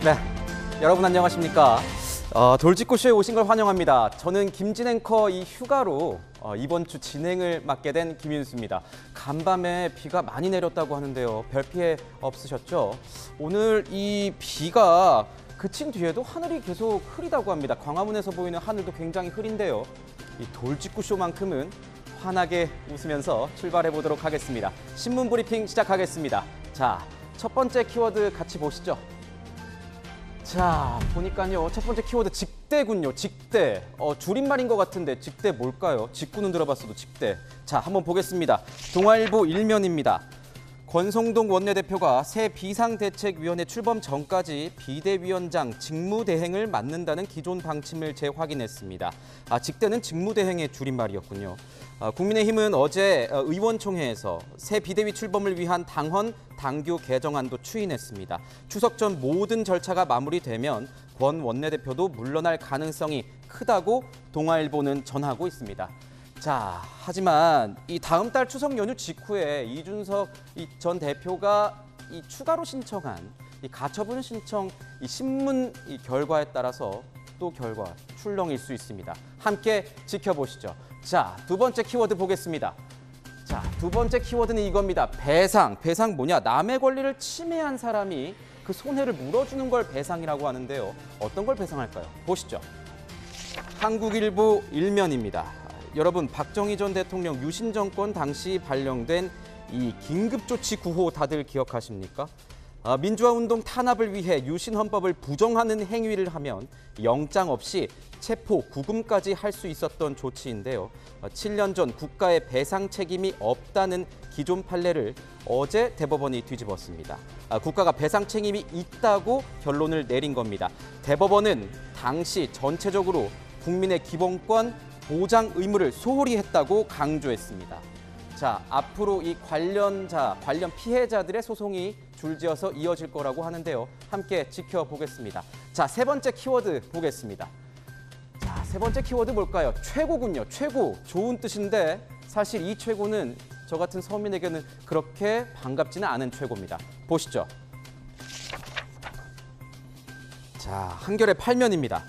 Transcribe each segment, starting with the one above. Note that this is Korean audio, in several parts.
네, 여러분 안녕하십니까? 돌직구쇼에 오신 걸 환영합니다. 저는 김진 앵커 이 휴가로 이번 주 진행을 맡게 된 김윤수입니다. 간밤에 비가 많이 내렸다고 하는데요. 별 피해 없으셨죠? 오늘 이 비가 그친 뒤에도 하늘이 계속 흐리다고 합니다. 광화문에서 보이는 하늘도 굉장히 흐린데요. 이 돌직구쇼만큼은 환하게 웃으면서 출발해 보도록 하겠습니다. 신문 브리핑 시작하겠습니다. 자, 첫 번째 키워드 같이 보시죠. 자, 보니까요. 첫 번째 키워드 직대군요. 직대. 줄임말인 것 같은데 직대 뭘까요? 직구는 들어봤어도 직대. 자, 한번 보겠습니다. 동아일보 일면입니다. 권성동 원내대표가 새 비상대책위원회 출범 전까지 비대위원장 직무대행을 맡는다는 기존 방침을 재확인했습니다. 직대는 직무대행의 줄임말이었군요. 국민의힘은 어제 의원총회에서 새 비대위 출범을 위한 당헌, 당규 개정안도 추인했습니다. 추석 전 모든 절차가 마무리되면 권 원내대표도 물러날 가능성이 크다고 동아일보는 전하고 있습니다. 자, 하지만 이 다음 달 추석 연휴 직후에 이준석 전 대표가 이 추가로 신청한 이 가처분 신청 이 신문 이 결과에 따라서 또 결과 출렁일 수 있습니다. 함께 지켜보시죠. 자, 두 번째 키워드 보겠습니다. 자, 두 번째 키워드는 이겁니다. 배상. 배상 뭐냐? 남의 권리를 침해한 사람이 그 손해를 물어주는 걸 배상이라고 하는데요. 어떤 걸 배상할까요? 보시죠. 한국일보 일면입니다. 여러분, 박정희 전 대통령 유신 정권 당시 발령된 이 긴급조치 9호 다들 기억하십니까? 민주화운동 탄압을 위해 유신 헌법을 부정하는 행위를 하면 영장 없이 체포, 구금까지 할 수 있었던 조치인데요. 7년 전 국가의 배상 책임이 없다는 기존 판례를 어제 대법원이 뒤집었습니다. 국가가 배상 책임이 있다고 결론을 내린 겁니다. 대법원은 당시 전체적으로 국민의 기본권 보장 의무를 소홀히 했다고 강조했습니다. 자, 앞으로 이 관련 피해자들의 소송이 줄지어서 이어질 거라고 하는데요. 함께 지켜보겠습니다. 자, 세 번째 키워드 보겠습니다. 자, 세 번째 키워드 뭘까요? 최고군요. 최고. 좋은 뜻인데 사실 이 최고는 저 같은 서민에게는 그렇게 반갑지는 않은 최고입니다. 보시죠. 자, 한겨레 8면입니다.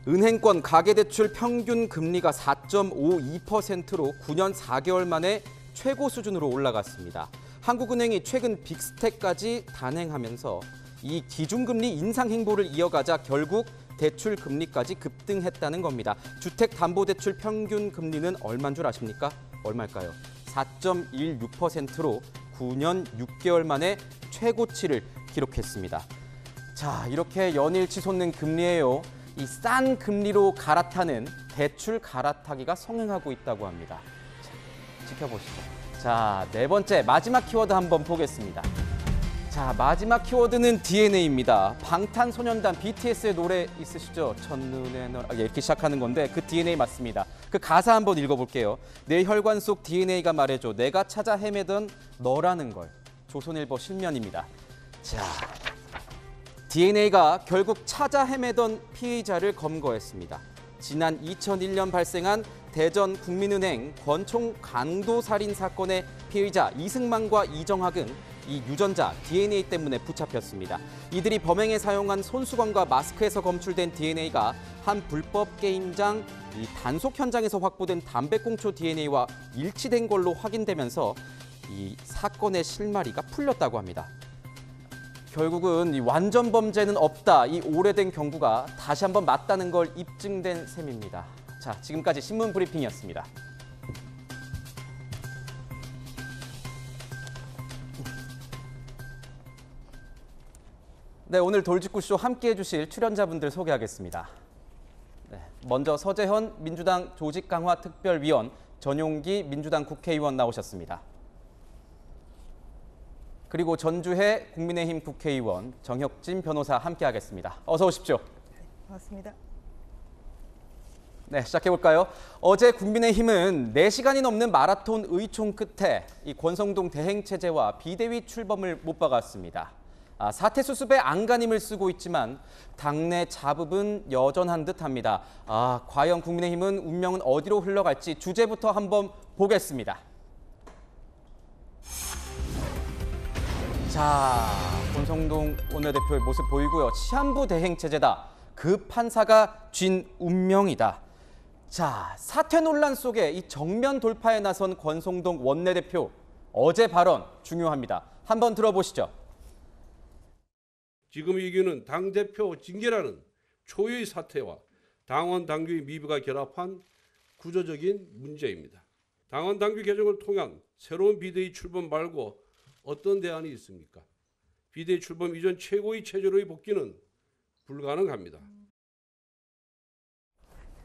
은행권 가계대출 평균 금리가 4.52%로 9년 4개월 만에 최고 수준으로 올라갔습니다. 한국은행이 최근 빅스텝까지 단행하면서 이 기준금리 인상 행보를 이어가자 결국 대출 금리까지 급등했다는 겁니다. 주택담보대출 평균 금리는 얼마인 줄 아십니까? 얼마일까요? 4.16%로 9년 6개월 만에 최고치를 기록했습니다. 자, 이렇게 연일 치솟는 금리예요. 이 싼 금리로 갈아타는 대출 갈아타기가 성행하고 있다고 합니다. 자, 지켜보시죠. 자, 네 번째 마지막 키워드 한번 보겠습니다. 자, 마지막 키워드는 DNA입니다. 방탄소년단 BTS의 노래 있으시죠? 첫눈에 너 이렇게 시작하는 건데 그 DNA 맞습니다. 그 가사 한번 읽어볼게요. 내 혈관 속 DNA가 말해줘. 내가 찾아 헤매던 너라는 걸. 조선일보 실면입니다. 자, DNA가 결국 찾아 헤매던 피의자를 검거했습니다. 지난 2001년 발생한 대전 국민은행 권총 강도살인 사건의 피의자 이승만과 이정학은 이 유전자 DNA 때문에 붙잡혔습니다. 이들이 범행에 사용한 손수건과 마스크에서 검출된 DNA가 한 불법 게임장 이 단속 현장에서 확보된 담배꽁초 DNA와 일치된 걸로 확인되면서 이 사건의 실마리가 풀렸다고 합니다. 결국은 이 완전 범죄는 없다. 이 오래된 경고가 다시 한번 맞다는 걸 입증된 셈입니다. 자, 지금까지 신문 브리핑이었습니다. 네, 오늘 돌직구쇼 함께해 주실 출연자분들 소개하겠습니다. 네, 먼저 서재현 민주당 조직강화특별위원, 전용기 민주당 국회의원 나오셨습니다. 그리고 전주혜 국민의힘 국회의원, 정혁진 변호사 함께하겠습니다. 어서 오십시오. 네, 반갑습니다. 네, 시작해볼까요? 어제 국민의힘은 4시간이 넘는 마라톤 의총 끝에 이 권성동 대행체제와 비대위 출범을 못 박았습니다. 사퇴 수습에 안간힘을 쓰고 있지만 당내 자부은 여전한 듯합니다. 과연 국민의힘은 운명은 어디로 흘러갈지 주제부터 한번 보겠습니다. 자, 권성동 원내대표의 모습 보이고요. 시한부 대행 체제다. 그 판사가 쥔 운명이다. 자, 사퇴 논란 속에 이 정면 돌파에 나선 권성동 원내대표 어제 발언 중요합니다. 한번 들어보시죠. 지금 이규는 당대표 징계라는 초유의 사태와 당원 당규의 미비가 결합한 구조적인 문제입니다. 당원 당규 개정을 통한 새로운 비대위 출범 말고 어떤 대안이 있습니까? 비대위 출범 이전 최고의 체제로의 복귀는 불가능합니다.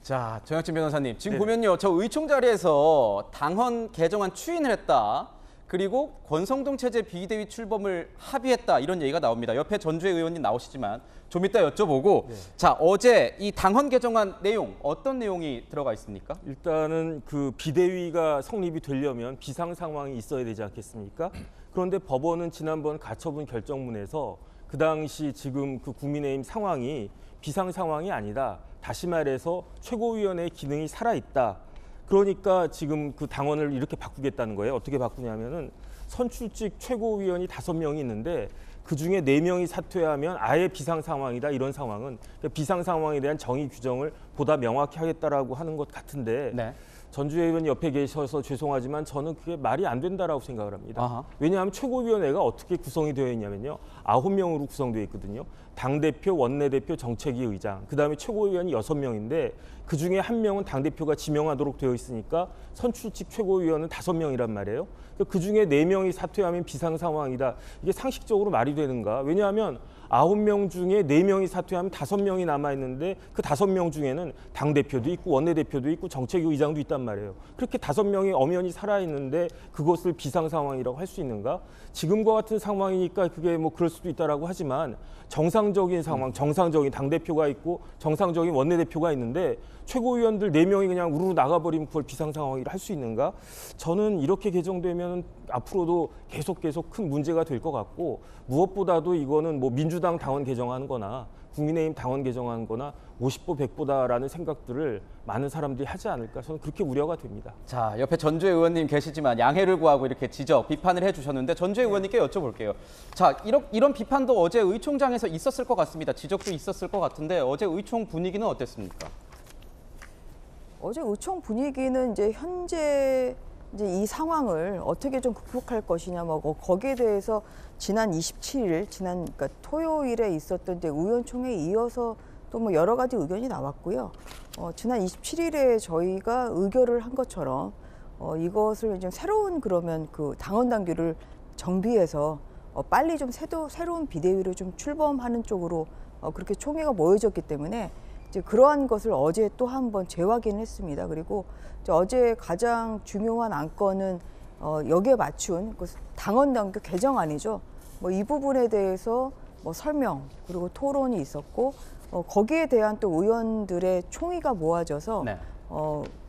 자, 정혁진 변호사님, 지금 보면요, 저 의총 자리에서 당헌 개정안 추인을 했다. 그리고 권성동 체제 비대위 출범을 합의했다. 이런 얘기가 나옵니다. 옆에 전주혜 의원님 나오시지만 좀 이따 여쭤보고 자, 어제 이 당헌 개정안 내용 어떤 내용이 들어가 있습니까? 일단은 그 비대위가 성립이 되려면 비상 상황이 있어야 되지 않겠습니까? 그런데 법원은 지난번 가처분 결정문에서 그 당시 지금 그 국민의힘 상황이 비상 상황이 아니다. 다시 말해서 최고위원회의 기능이 살아있다. 그러니까 지금 그 당원을 이렇게 바꾸겠다는 거예요. 어떻게 바꾸냐면은 선출직 최고위원이 5명이 있는데 그중에 4명이 사퇴하면 아예 비상 상황이다. 이런 상황은 비상 상황에 대한 정의 규정을 보다 명확히 하겠다라고 하는 것 같은데 네. 전주혜 의원 옆에 계셔서 죄송하지만 저는 그게 말이 안 된다라고 생각을 합니다. 아하. 왜냐하면 최고위원회가 어떻게 구성이 되어 있냐면요. 9명으로 구성되어 있거든요. 당대표, 원내대표, 정책위 의장, 그다음에 최고위원이 6명인데 그중에 1명은 당대표가 지명하도록 되어 있으니까 선출직 최고위원은 5명이란 말이에요. 그중에 4명이 사퇴하면 비상 상황이다. 이게 상식적으로 말이 되는가? 왜냐하면 9명 중에 4명이 사퇴하면 5명이 남아있는데 그 5명 중에는 당대표도 있고 원내대표도 있고 정책위 의장도 있단 말이에요. 그렇게 5명이 엄연히 살아있는데 그것을 비상 상황이라고 할 수 있는가? 지금과 같은 상황이니까 그게 뭐 그럴 수도 있다라고 하지만 정상적인 상황, 정상적인 당대표가 있고 정상적인 원내대표가 있는데 최고위원들 4명이 그냥 우르르 나가버리면 그걸 비상 상황이라 할 수 있는가? 저는 이렇게 개정되면 앞으로도 계속 큰 문제가 될 것 같고 무엇보다도 이거는 뭐 민주당 당원 개정하는 거나 국민의힘 당원 개정하는 거나 50보 100보다라는 생각들을 많은 사람들이 하지 않을까 저는 그렇게 우려가 됩니다. 자, 옆에 전주혜 의원님 계시지만 양해를 구하고 이렇게 지적, 비판을 해주셨는데 전주혜 의원님께 여쭤볼게요. 자, 이런 비판도 어제 의총장에서 있었을 것 같습니다. 지적도 있었을 것 같은데 어제 의총 분위기는 어땠습니까? 어제 의총 분위기는 이제 현재 이제 이 상황을 어떻게 좀 극복할 것이냐, 뭐 거기에 대해서 지난 27일, 그러니까 토요일에 있었던 이제 의원총회에 이어서 또 뭐 여러 가지 의견이 나왔고요. 지난 27일에 저희가 의결을 한 것처럼 이것을 이제 새로운 그러면 그 당원 당규를 정비해서 빨리 좀 새로운 비대위를 좀 출범하는 쪽으로 그렇게 총회가 모여졌기 때문에 이제 그러한 것을 어제 또 한번 재확인했습니다. 그리고 어제 가장 중요한 안건은 여기에 맞춘 그 당원 당규 개정안이죠. 뭐 이 부분에 대해서 뭐 설명 그리고 토론이 있었고 거기에 대한 또 의원들의 총의가 모아져서 네.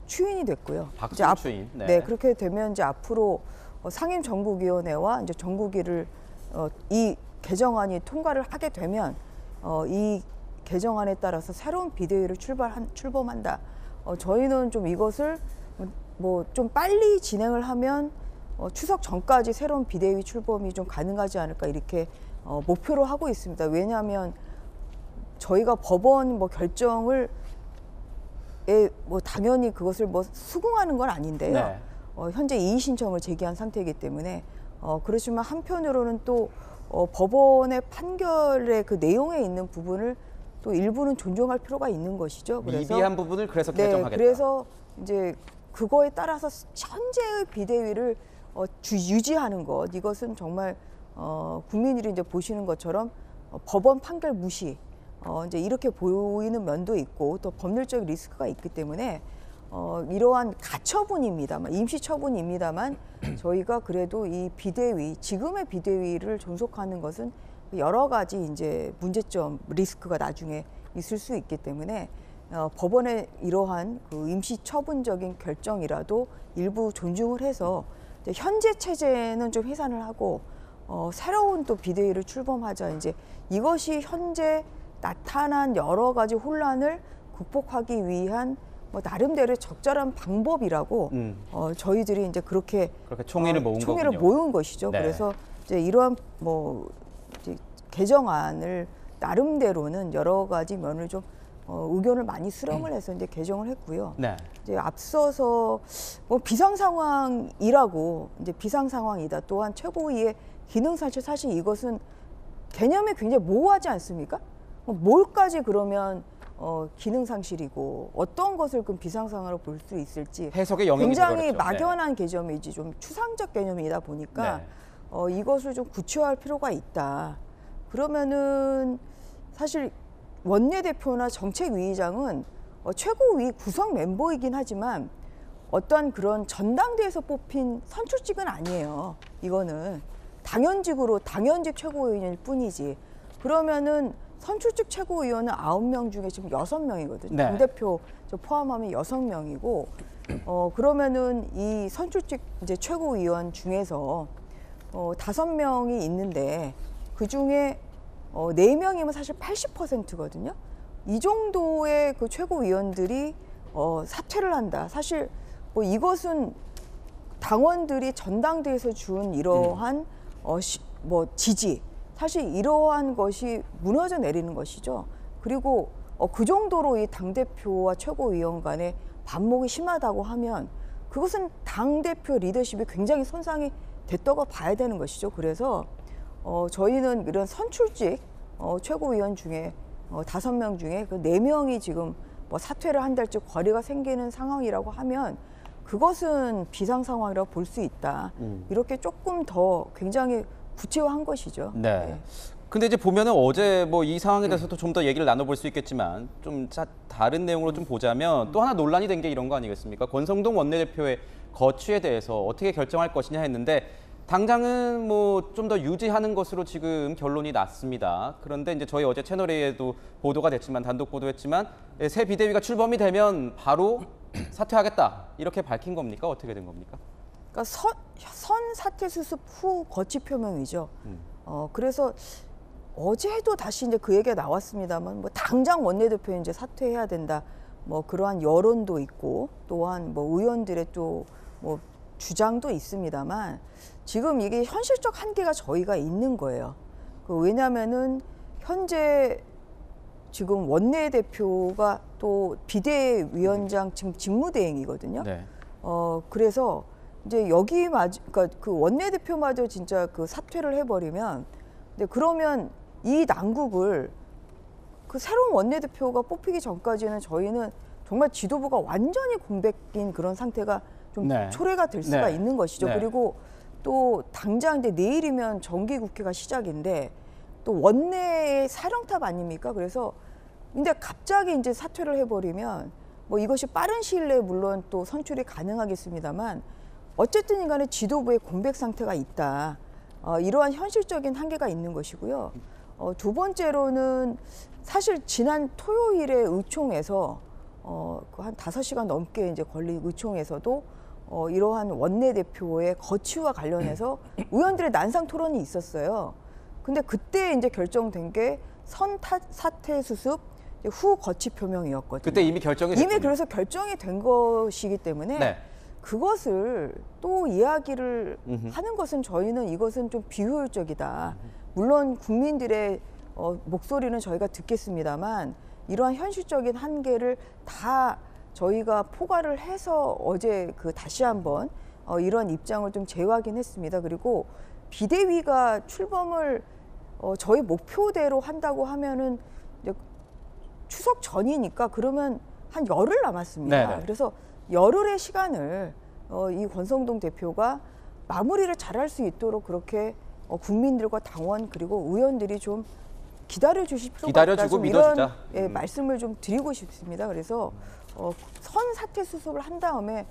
추인이 됐고요. 박수 추인. 네, 그렇게 되면 이제 앞으로 상임정국위원회와 이제 정국위를 이 개정안이 통과를 하게 되면 이 개정안에 따라서 새로운 비대위를 출범한다. 저희는 좀 이것을 뭐 좀 빨리 진행을 하면 추석 전까지 새로운 비대위 출범이 좀 가능하지 않을까 이렇게 목표로 하고 있습니다. 왜냐하면 저희가 법원 뭐 결정을 뭐 당연히 그것을 뭐 수긍하는 건 아닌데요. 네. 현재 이의 신청을 제기한 상태이기 때문에 그렇지만 한편으로는 또 법원의 판결의 그 내용에 있는 부분을 또 일부는 존중할 필요가 있는 것이죠. 그래서 미비한 부분을 그래서 네, 개정하겠다. 그래서 이제 그거에 따라서 현재의 비대위를 유지하는 것, 이것은 정말 국민들이 이제 보시는 것처럼 법원 판결 무시, 이제 이렇게 보이는 면도 있고 또 법률적 리스크가 있기 때문에 이러한 가처분입니다만, 임시처분입니다만 저희가 그래도 이 비대위, 지금의 비대위를 존속하는 것은 여러 가지 이제 문제점, 리스크가 나중에 있을 수 있기 때문에 법원의 이러한 그 임시처분적인 결정이라도 일부 존중을 해서 현재 체제는 좀 해산을 하고 새로운 또 비대위를 출범하자. 이제 이것이 현재 나타난 여러 가지 혼란을 극복하기 위한 뭐 나름대로의 적절한 방법이라고 저희들이 이제 그렇게 총회를 모은 총회를 거군요. 모은 것이죠. 네. 그래서 이제 이러한 뭐 이제 개정안을 나름대로는 여러 가지 면을 좀 의견을 많이 수렴을 해서 이제 개정을 했고요. 네. 이제 앞서서 뭐 비상 상황이라고 이제 비상 상황이다. 또한 최고위의 기능상실 사실 이것은 개념이 굉장히 모호하지 않습니까? 뭘까지 그러면 기능상실이고 어떤 것을 그 비상 상황으로 볼 수 있을지 해석의 영역이 굉장히 그거겠죠. 막연한 개념이지 좀 추상적 개념이다 보니까 네. 이것을 좀 구체화할 필요가 있다. 그러면은 사실 원내대표나 정책위의장은 최고위 구성 멤버이긴 하지만 어떤 그런 전당대회에서 뽑힌 선출직은 아니에요. 이거는 당연직 최고위원일 뿐이지. 그러면은 선출직 최고위원은 9명 중에 지금 6명이거든요. 네. 당대표 포함하면 6명이고 그러면은 이 선출직 이제 최고위원 중에서 5명이 있는데 그 중에 4명이면 사실 80%거든요. 이 정도의 그 최고위원들이 사퇴를 한다. 사실 뭐 이것은 당원들이 전당대회에서 준 이러한 뭐 지지, 사실 이러한 것이 무너져 내리는 것이죠. 그리고 그 정도로 이 당대표와 최고위원 간의 반목이 심하다고 하면 그것은 당대표 리더십이 굉장히 손상이 됐다고 봐야 되는 것이죠. 그래서 저희는 이런 선출직 최고위원 중에 5명 중에 그 4명이 지금 뭐 사퇴를 한달째 거리가 생기는 상황이라고 하면 그것은 비상 상황이라고 볼 수 있다. 이렇게 조금 더 굉장히 구체화한 것이죠. 네. 근데 이제 보면은 어제 뭐 이 상황에 대해서도 좀 더 얘기를 나눠볼 수 있겠지만 좀 다른 내용으로 좀 보자면 또 하나 논란이 된 게 이런 거 아니겠습니까? 권성동 원내대표의 거취에 대해서 어떻게 결정할 것이냐 했는데 당장은 뭐 좀 더 유지하는 것으로 지금 결론이 났습니다. 그런데 이제 저희 어제 채널A에도 보도가 됐지만 단독 보도했지만 새 비대위가 출범이 되면 바로 사퇴하겠다 이렇게 밝힌 겁니까? 어떻게 된 겁니까? 그러니까 선 사퇴 수습 후 거취 표명이죠. 그래서 어제도 다시 이제 그 얘기가 나왔습니다만 뭐 당장 원내대표 이제 사퇴해야 된다. 뭐 그러한 여론도 있고 또한 뭐 의원들의 또 뭐 주장도 있습니다만 지금 이게 현실적 한계가 저희가 있는 거예요. 왜냐하면은 현재 지금 원내대표가 또 비대위원장 지금 직무대행이거든요. 네. 그래서 이제 그러니까 그 원내대표마저 진짜 그 사퇴를 해버리면, 근데 그러면 이 난국을 그 새로운 원내대표가 뽑히기 전까지는 저희는 정말 지도부가 완전히 공백인 그런 상태가 좀 네. 초래가 될 수가 네. 있는 것이죠. 네. 그리고 또 당장 이제 내일이면 정기국회가 시작인데 또 원내의 사령탑 아닙니까? 그래서 근데 갑자기 이제 사퇴를 해버리면 뭐 이것이 빠른 시일 내에 물론 또 선출이 가능하겠습니다만 어쨌든 간에 지도부의 공백 상태가 있다. 이러한 현실적인 한계가 있는 것이고요. 두 번째로는 사실 지난 토요일에 의총에서 한 5시간 넘게 이제 걸린 의총에서도 이러한 원내대표의 거취와 관련해서 의원들의 난상 토론이 있었어요. 근데 그때 이제 결정된 게 사퇴 수습 후 거취 표명이었거든요. 그때 이미 결정이 됐군요. 이미 그래서 결정이 된 것이기 때문에 네. 그것을 또 이야기를 하는 것은 저희는 이것은 좀 비효율적이다. 물론 국민들의 목소리는 저희가 듣겠습니다만 이러한 현실적인 한계를 다 저희가 포괄을 해서 어제 다시 한번 이런 입장을 좀 재확인했습니다. 그리고 비대위가 출범을 저희 목표대로 한다고 하면은 이제 추석 전이니까 그러면 한 열흘 남았습니다. 네네. 그래서 열흘의 시간을 이 권성동 대표가 마무리를 잘할 수 있도록 그렇게 국민들과 당원 그리고 의원들이 좀 기다려 주실 필요가 있다. 기다려주고 좀 믿어주자. 이런 말씀을 좀 드리고 싶습니다. 그래서 선 사퇴 수습을 한 다음에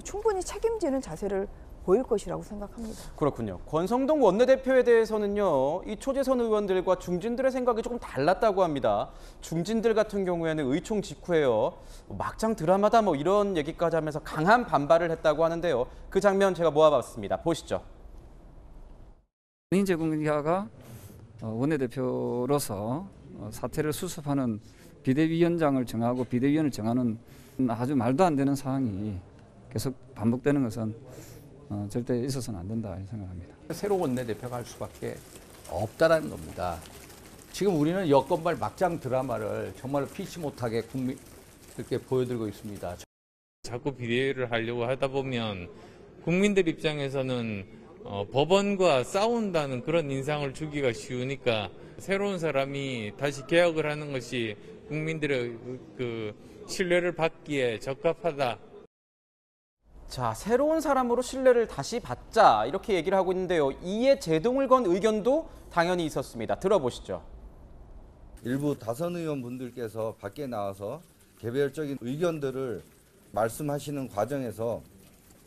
충분히 책임지는 자세를 보일 것이라고 생각합니다. 그렇군요. 권성동 원내대표에 대해서는요, 이 초재선 의원들과 중진들의 생각이 조금 달랐다고 합니다. 중진들 같은 경우에는 의총 직후에요, 막장 드라마다 뭐 이런 얘기까지 하면서 강한 반발을 했다고 하는데요. 그 장면 제가 모아봤습니다. 보시죠. 인재공개가 원내대표로서 사퇴를 수습하는 비대위원장을 정하고 비대위원을 정하는 아주 말도 안 되는 상황이 계속 반복되는 것은 절대 있어서는 안 된다 생각합니다. 새로운 원내대표가 할 수밖에 없다라는 겁니다. 지금 우리는 여권발 막장 드라마를 정말 피치 못하게 국민들께 보여드리고 있습니다. 자꾸 비대위를 하려고 하다 보면 국민들 입장에서는 법원과 싸운다는 그런 인상을 주기가 쉬우니까 새로운 사람이 다시 개혁을 하는 것이 국민들의 그 신뢰를 받기에 적합하다. 자, 새로운 사람으로 신뢰를 다시 받자 이렇게 얘기를 하고 있는데요. 이에 제동을 건 의견도 당연히 있었습니다. 들어보시죠. 일부 다선 의원분들께서 밖에 나와서 개별적인 의견들을 말씀하시는 과정에서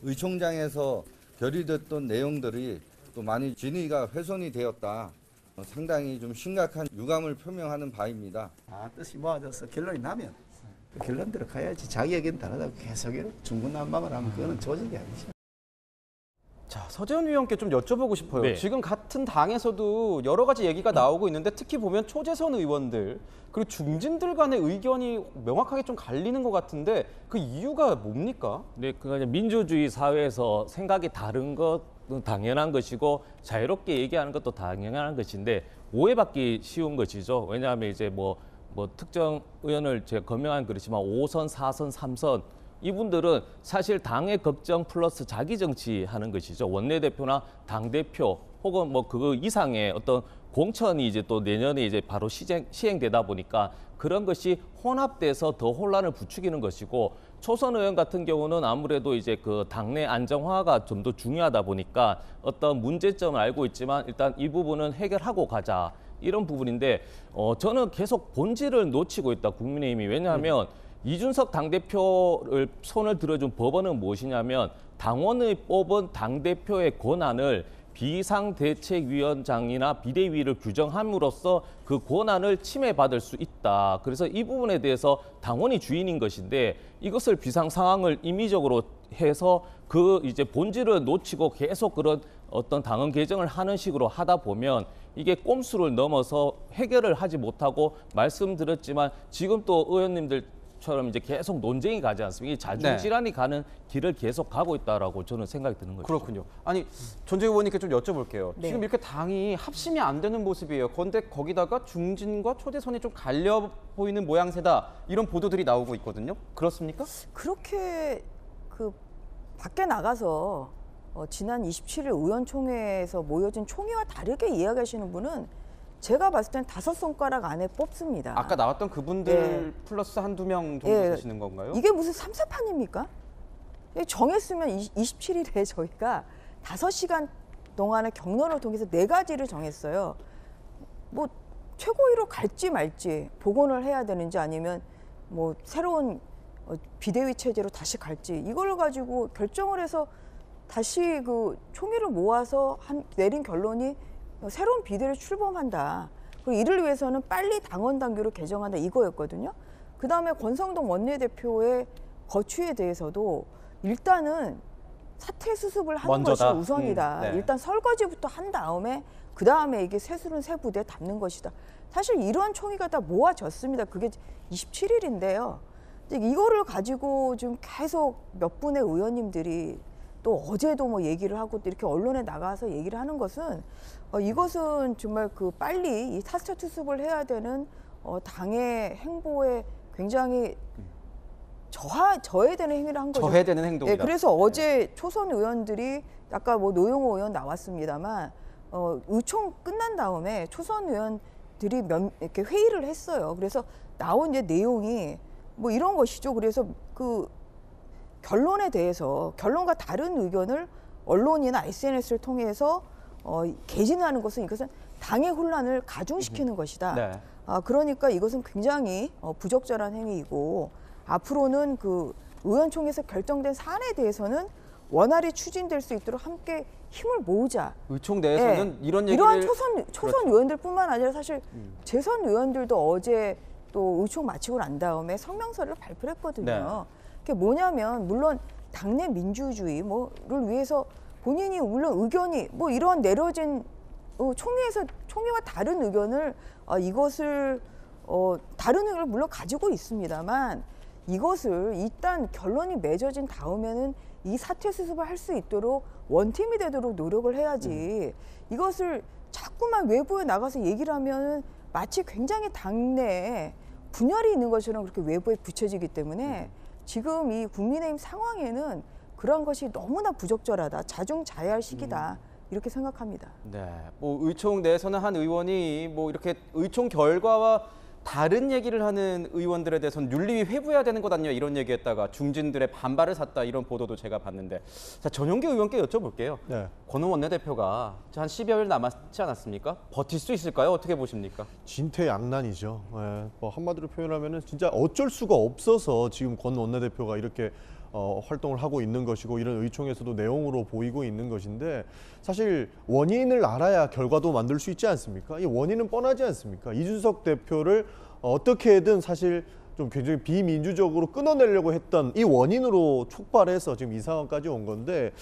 의총장에서 결의됐던 내용들이 또 많이 진위가 훼손이 되었다. 상당히 좀 심각한 유감을 표명하는 바입니다. 뜻이 모아져서 결론이 나면 그 결론대로 가야지. 자기 의견 다르다고 계속 중구난방을 하면 그거는 조직이 아니죠. 자, 서재원 위원께 좀 여쭤보고 싶어요. 네. 지금 같은 당에서도 여러 가지 얘기가 나오고 있는데 특히 보면 초재선 의원들 그리고 중진들 간의 의견이 명확하게 좀 갈리는 것 같은데 그 이유가 뭡니까? 네, 그러니까 민주주의 사회에서 생각이 다른 것은 당연한 것이고 자유롭게 얘기하는 것도 당연한 것인데 오해받기 쉬운 것이죠. 왜냐하면 이제 뭐 특정 의원을 제가 거명한 그렇지만 5선, 4선, 3선 이분들은 사실 당의 걱정 플러스 자기 정치하는 것이죠. 원내대표나 당대표 혹은 뭐 그거 이상의 어떤 공천이 이제 또 내년에 이제 바로 시행되다 보니까 그런 것이 혼합돼서 더 혼란을 부추기는 것이고 초선 의원 같은 경우는 아무래도 이제 그 당내 안정화가 좀 더 중요하다 보니까 어떤 문제점을 알고 있지만 일단 이 부분은 해결하고 가자. 이런 부분인데 저는 계속 본질을 놓치고 있다, 국민의힘이. 왜냐하면 이준석 당대표를 손을 들어준 법원은 무엇이냐면 당원의 뽑은 당대표의 권한을 비상대책위원장이나 비대위를 규정함으로써 그 권한을 침해받을 수 있다. 그래서 이 부분에 대해서 당원이 주인인 것인데 이것을 비상 상황을 임의적으로 해서 그 이제 본질을 놓치고 계속 그런 어떤 당헌 개정을 하는 식으로 하다 보면 이게 꼼수를 넘어서 해결을 하지 못하고 말씀드렸지만 지금 또 의원님들처럼 이제 계속 논쟁이 가지 않습니까? 이 자중질환이 가는 길을 계속 가고 있다라고 저는 생각이 드는 거죠. 그렇군요. 아니, 전재 의원님께 좀 여쭤볼게요. 네. 지금 이렇게 당이 합심이 안 되는 모습이에요. 그런데 거기다가 중진과 초재선이 좀 갈려 보이는 모양새다. 이런 보도들이 나오고 있거든요. 그렇습니까? 그렇게 그 밖에 나가서 지난 27일 의원총회에서 모여진 총회와 다르게 이야기하시는 분은 제가 봤을 땐 5손가락 안에 뽑습니다. 아까 나왔던 그분들 플러스 한두 명 정도 되시는 건가요? 이게 무슨 삼사판입니까? 정했으면 27일에 저희가 5시간 동안의 경론을 통해서 4가지를 정했어요. 뭐 최고위로 갈지 말지 복원을 해야 되는지 아니면 뭐 새로운 비대위 체제로 다시 갈지 이걸 가지고 결정을 해서 다시 그 총회를 모아서 내린 결론이 새로운 비대위를 출범한다. 그리고 이를 위해서는 빨리 당원 당규를 개정한다 이거였거든요. 그다음에 권성동 원내대표의 거취에 대해서도 일단은 사퇴 수습을 하는 먼저다. 것이 우선이다. 네. 일단 설거지부터 한 다음에 그다음에 이게 새술은 새 부대에 담는 것이다. 사실 이러한 총의가 다 모아졌습니다. 그게 27일인데요. 이거를 가지고 좀 계속 몇 분의 의원님들이 또 어제도 뭐 얘기를 하고 또 이렇게 언론에 나가서 얘기를 하는 것은 이것은 정말 그 빨리 이 사퇴 투습을 해야 되는 당의 행보에 굉장히 저해되는 행위를 한 거죠. 저해되는 행동이다. 네, 그래서 어제 초선 의원들이 아까 뭐 노영호 의원 나왔습니다만 의총 끝난 다음에 초선 의원들이 이렇게 회의를 했어요. 그래서 나온 이제 내용이 뭐 이런 것이죠. 그래서 그 결론에 대해서 결론과 다른 의견을 언론이나 SNS를 통해서 개진하는 것은 이것은 당의 혼란을 가중시키는 것이다. 네. 그러니까 이것은 굉장히 부적절한 행위이고 앞으로는 그 의원총회에서 결정된 사안에 대해서는 원활히 추진될 수 있도록 함께 힘을 모으자. 의총 내에서는 이런 얘기를 이러한 초선 의원들뿐만 아니라 사실 재선 의원들도 어제 또 의총 마치고 난 다음에 성명서를 발표했거든요. 네. 그게 뭐냐면 물론 당내 민주주의 뭐를 위해서 본인이 물론 의견이 뭐 이런 내려진 총회와 다른 의견을 이것을 다른 의견을 물론 가지고 있습니다만 이것을 일단 결론이 맺어진 다음에는 이 사퇴 수습을 할 수 있도록 원팀이 되도록 노력을 해야지 이것을 자꾸만 외부에 나가서 얘기를 하면은 마치 굉장히 당내에 분열이 있는 것처럼 그렇게 외부에 비춰지기 때문에 지금 이 국민의힘 상황에는 그런 것이 너무나 부적절하다, 자중자애할 시기다 이렇게 생각합니다. 네, 뭐 의총 내에서는 한 의원이 뭐 이렇게 의총 결과와 다른 얘기를 하는 의원들에 대해서는 윤리위 회부해야 되는 것 아니냐 이런 얘기했다가 중진들의 반발을 샀다 이런 보도도 제가 봤는데, 자 전용기 의원께 여쭤볼게요. 네. 권은 원내대표가 한 10여일 남았지 않았습니까? 버틸 수 있을까요? 어떻게 보십니까? 진퇴양난이죠. 예, 뭐 한마디로 표현하면은 진짜 어쩔 수가 없어서 지금 권 원내대표가 이렇게 활동을 하고 있는 것이고 이런 의총에서도 내용으로 보이고 있는 것인데, 사실 원인을 알아야 결과도 만들 수 있지 않습니까? 이 원인은 뻔하지 않습니까? 이준석 대표를 어떻게든 사실 좀 굉장히 비민주적으로 끊어내려고 했던 이 원인으로 촉발해서 지금 이 상황까지 온 건데,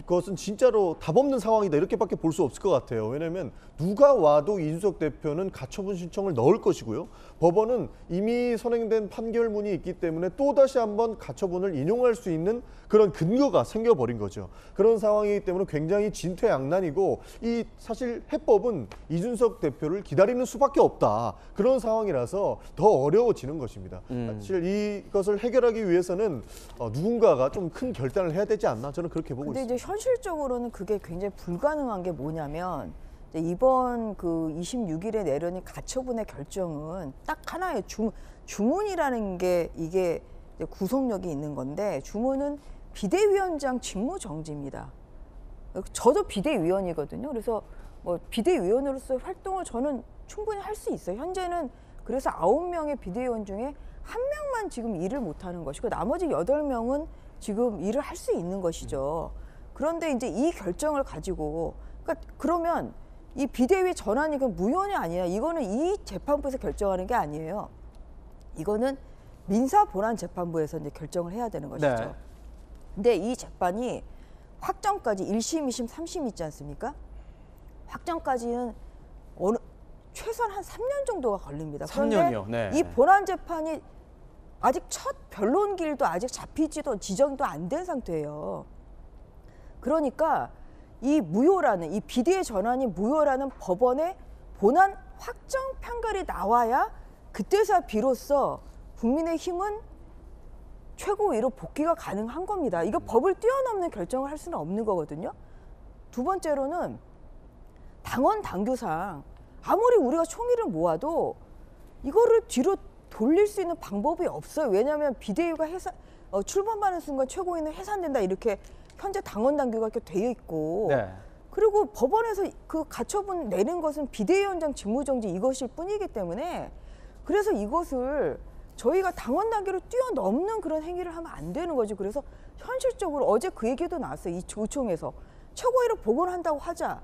이것은 진짜로 답 없는 상황이다 이렇게밖에 볼 수 없을 것 같아요. 왜냐하면 누가 와도 이준석 대표는 가처분 신청을 넣을 것이고요. 법원은 이미 선행된 판결문이 있기 때문에 또다시 한번 가처분을 인용할 수 있는 그런 근거가 생겨버린 거죠. 그런 상황이기 때문에 굉장히 진퇴양난이고, 이 사실 해법은 이준석 대표를 기다리는 수밖에 없다. 그런 상황이라서 더 어려워지는 것입니다. 사실 이것을 해결하기 위해서는 누군가가 좀 큰 결단을 해야 되지 않나, 저는 그렇게 보고 근데 있습니다. 이제 현실적으로는 그게 굉장히 불가능한 게 뭐냐면, 이번 그 26일에 내려진 가처분의 결정은 딱 하나의 주문이라는 게 이게 구속력이 있는 건데, 주문은 비대위원장 직무 정지입니다. 저도 비대위원이거든요. 그래서 뭐 비대위원으로서 활동을 저는 충분히 할 수 있어요. 현재는 그래서 9명의 비대위원 중에 1명만 지금 일을 못하는 것이고 나머지 8명은 지금 일을 할 수 있는 것이죠. 그런데 이제 이 결정을 가지고, 그러니까 그러면 이 비대위 전환이 무효냐 아니냐, 이거는 이 재판부에서 결정하는 게 아니에요. 이거는 민사본안재판부에서 이제 결정을 해야 되는 것이죠. 네. 근데 이 재판이 확정까지 1심, 2심, 3심 있지 않습니까? 확정까지는 최소한 한 3년 정도가 걸립니다. 3년이요? 네. 이 본안재판이 아직 첫 변론길도 아직 잡히지도 지정도 안 된 상태예요. 그러니까 이 무효라는, 이 비대위 전환이 무효라는 법원의 본안 확정 판결이 나와야 그때서야 비로소 국민의힘은 최고위로 복귀가 가능한 겁니다. 이거 법을 뛰어넘는 결정을 할 수는 없는 거거든요. 두 번째로는 당원 당규상 아무리 우리가 총의를 모아도 이거를 뒤로 돌릴 수 있는 방법이 없어요. 왜냐하면 비대위가 출범하는 순간 최고위는 해산된다 이렇게 현재 당원 당규가 이렇게 되어 있고, 네. 그리고 법원에서 그 가처분 내린 것은 비대위원장 직무정지 이것일 뿐이기 때문에, 그래서 이것을 저희가 당원 단계를 뛰어넘는 그런 행위를 하면 안 되는 거죠. 그래서 현실적으로 어제 그 얘기도 나왔어요. 이 의총에서 최고위로 복원한다고 하자.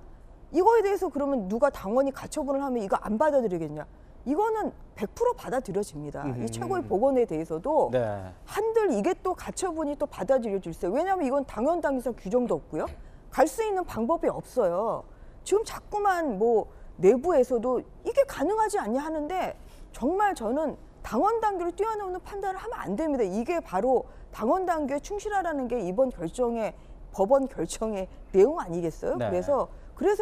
이거에 대해서 그러면 누가 당원이 가처분을 하면 이거 안 받아들이겠냐? 이거는 100% 받아들여집니다. 이 최고위 복원에 대해서도 네. 한들 이게 또 가처분이 또 받아들여질 수 있어요. 왜냐하면 이건 당원 당규상 규정도 없고요. 갈 수 있는 방법이 없어요. 지금 자꾸만 뭐 내부에서도 이게 가능하지 않냐 하는데, 정말 저는 당원 당규를 뛰어넘는 판단을 하면 안 됩니다. 이게 바로 당원 당규에 충실하라는 게 이번 결정의 법원 결정의 내용 아니겠어요? 네. 그래서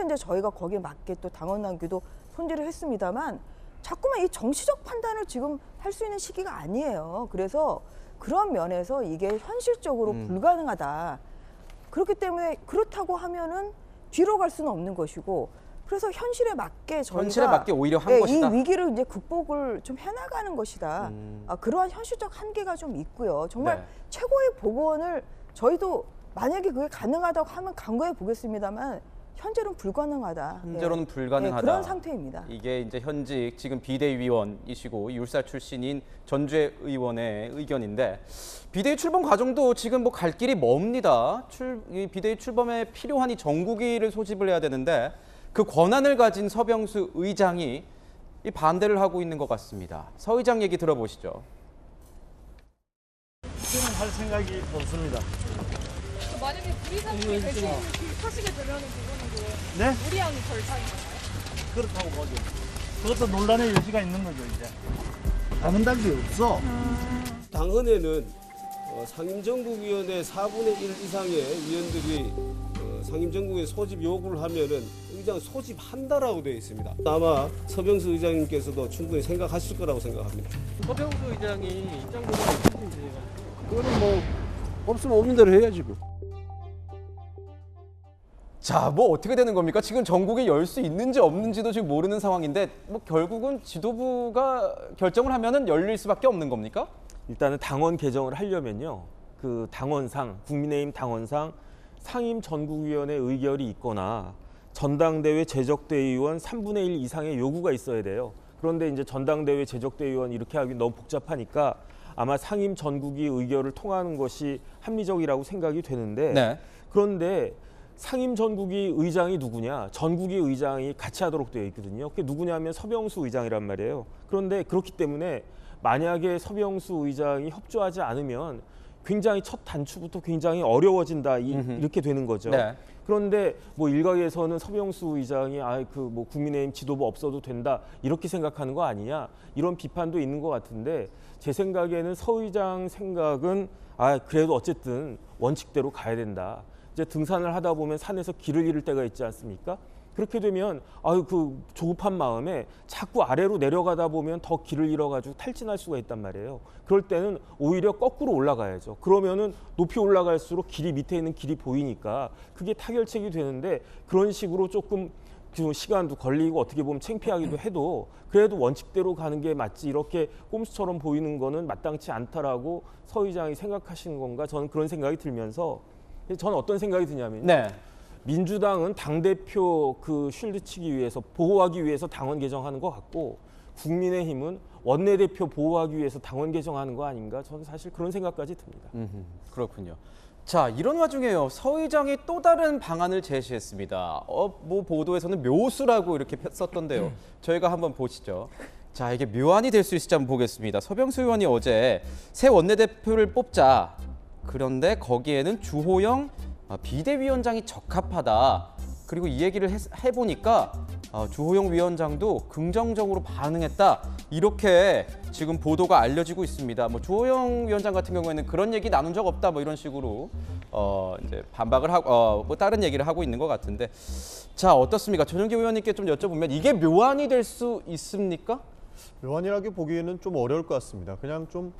이제 저희가 거기에 맞게 또 당원 당규도 손질을 했습니다만, 자꾸만 이 정치적 판단을 지금 할 수 있는 시기가 아니에요. 그래서 그런 면에서 이게 현실적으로 불가능하다. 그렇기 때문에 그렇다고 하면은 뒤로 갈 수는 없는 것이고, 그래서 현실에 맞게 저희가 현실에 맞게 오히려 한 것이다. 이 위기를 이제 극복을 좀 해나가는 것이다. 그러한 현실적 한계가 좀 있고요. 정말 네. 최고의 복원을 저희도 만약에 그게 가능하다고 하면 강구해 보겠습니다만, 현재는 불가능하다. 현재로는 불가능하다. 그런 상태입니다. 이게 이제 현직 지금 비대위원이시고 율사 출신인 전주의 의원의 의견인데, 비대위 출범 과정도 지금 뭐 갈 길이 멉니다. 이 비대위 출범에 필요한 이 정국위를 소집을 해야 되는데, 그 권한을 가진 서병수 의장이 이 반대를 하고 있는 것 같습니다. 서 의장 얘기 들어보시죠. 저는 할 생각이 없습니다. 만약에 부의장님이 대신 하시게 되면 그거는 네? 무리한 절차인가요? 그렇다고 보죠. 그것도 논란의 여지가 있는 거죠, 이제. 당원 당규 없어. 당헌에는 상임정국위원회 4분의 1 이상의 위원들이 상임정국에 소집 요구를 하면은 의장 소집한다라고 되어 있습니다. 아마 서병수 의장님께서도 충분히 생각하실 거라고 생각합니다. 서병수 의장이 입장 보고 있으신지 그거는 뭐 없으면 없는 대로 해야지 뭐. 자, 뭐 어떻게 되는 겁니까? 지금 전국에 열 수 있는지 없는지도 지금 모르는 상황인데 뭐 결국은 지도부가 결정을 하면은 열릴 수밖에 없는 겁니까? 일단은 당원 개정을 하려면요. 그 당원상, 국민의힘 당원상 상임 전국위원회 의결이 있거나 전당대회 제적대의원 3분의 1 이상의 요구가 있어야 돼요. 그런데 이제 전당대회 제적대의원 이렇게 하기 너무 복잡하니까 아마 상임 전국위 의결을 통하는 것이 합리적이라고 생각이 되는데 네. 그런데 상임 전국위 의장이 누구냐? 전국위 의장이 같이 하도록 되어 있거든요. 그게 누구냐면 서병수 의장이란 말이에요. 그런데 그렇기 때문에 만약에 서병수 의장이 협조하지 않으면 굉장히 첫 단추부터 굉장히 어려워진다 이렇게 되는 거죠. 네. 그런데 뭐 일각에서는 서병수 의장이 뭐 국민의힘 지도부 없어도 된다 이렇게 생각하는 거 아니냐 이런 비판도 있는 것 같은데 제 생각에는 서 의장 생각은 그래도 어쨌든 원칙대로 가야 된다. 이제 등산을 하다 보면 산에서 길을 잃을 때가 있지 않습니까? 그렇게 되면 그 조급한 마음에 자꾸 아래로 내려가다 보면 더 길을 잃어가지고 탈진할 수가 있단 말이에요. 그럴 때는 오히려 거꾸로 올라가야죠. 그러면은 높이 올라갈수록 길이 밑에 있는 길이 보이니까 그게 타결책이 되는데 그런 식으로 조금 시간도 걸리고 어떻게 보면 창피하기도 해도 그래도 원칙대로 가는 게 맞지 이렇게 꼼수처럼 보이는 거는 마땅치 않다라고 서 의장이 생각하시는 건가 저는 그런 생각이 들면서 저는 어떤 생각이 드냐면요. 네. 민주당은 당대표 그 쉴드 치기 위해서 보호하기 위해서 당원 개정하는 것 같고 국민의힘은 원내대표 보호하기 위해서 당원 개정하는 거 아닌가 저는 사실 그런 생각까지 듭니다. 그렇군요. 자, 이런 와중에요. 서 의장이 또 다른 방안을 제시했습니다. 뭐 보도에서는 묘수라고 이렇게 썼던데요. 저희가 한번 보시죠. 자, 이게 묘안이 될 수 있을지 한번 보겠습니다. 서병수 의원이 어제 새 원내대표를 뽑자. 그런데 거기에는 주호영 비대위원장이 적합하다. 그리고 이 얘기를 해보니까 주호영 위원장도 긍정적으로 반응했다. 이렇게 지금 보도가 알려지고 있습니다. 뭐 주호영 위원장 같은 경우에는 그런 얘기 나눈 적 없다. 뭐 이런 식으로 이제 반박을 하고 뭐 다른 얘기를 하고 있는 것 같은데, 자 어떻습니까? 전용기 의원님께 좀 여쭤보면 이게 묘안이 될 수 있습니까? 묘안이라고 보기에는 좀 어려울 것 같습니다. 그냥 좀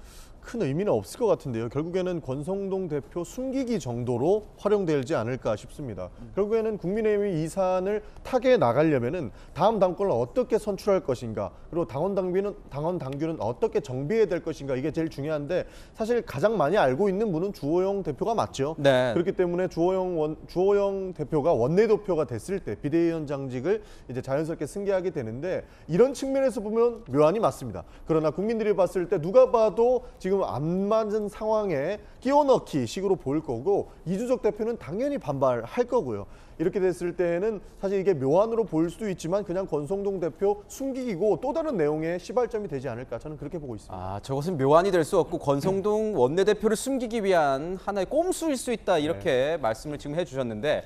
큰 의미는 없을 것 같은데요. 결국에는 권성동 대표 숨기기 정도로 활용되지 않을까 싶습니다. 결국에는 국민의힘이 이 사안을 타개해 나가려면은 다음 당권을 어떻게 선출할 것인가, 그리고 당원 당규는 어떻게 정비해야 될 것인가, 이게 제일 중요한데 사실 가장 많이 알고 있는 분은 주호영 대표가 맞죠. 네. 그렇기 때문에 주호영 대표가 원내대표가 됐을 때 비대위원장직을 이제 자연스럽게 승계하게 되는데 이런 측면에서 보면 묘안이 맞습니다. 그러나 국민들이 봤을 때 누가 봐도 지금 안 맞은 상황에 끼워넣기 식으로 보일 거고 이준석 대표는 당연히 반발할 거고요. 이렇게 됐을 때에는 사실 이게 묘안으로 보일 수도 있지만 그냥 권성동 대표 숨기기고 또 다른 내용의 시발점이 되지 않을까, 저는 그렇게 보고 있습니다. 저것은 묘안이 될 수 없고 권성동 원내대표를 숨기기 위한 하나의 꼼수일 수 있다, 이렇게 말씀을 지금 해주셨는데,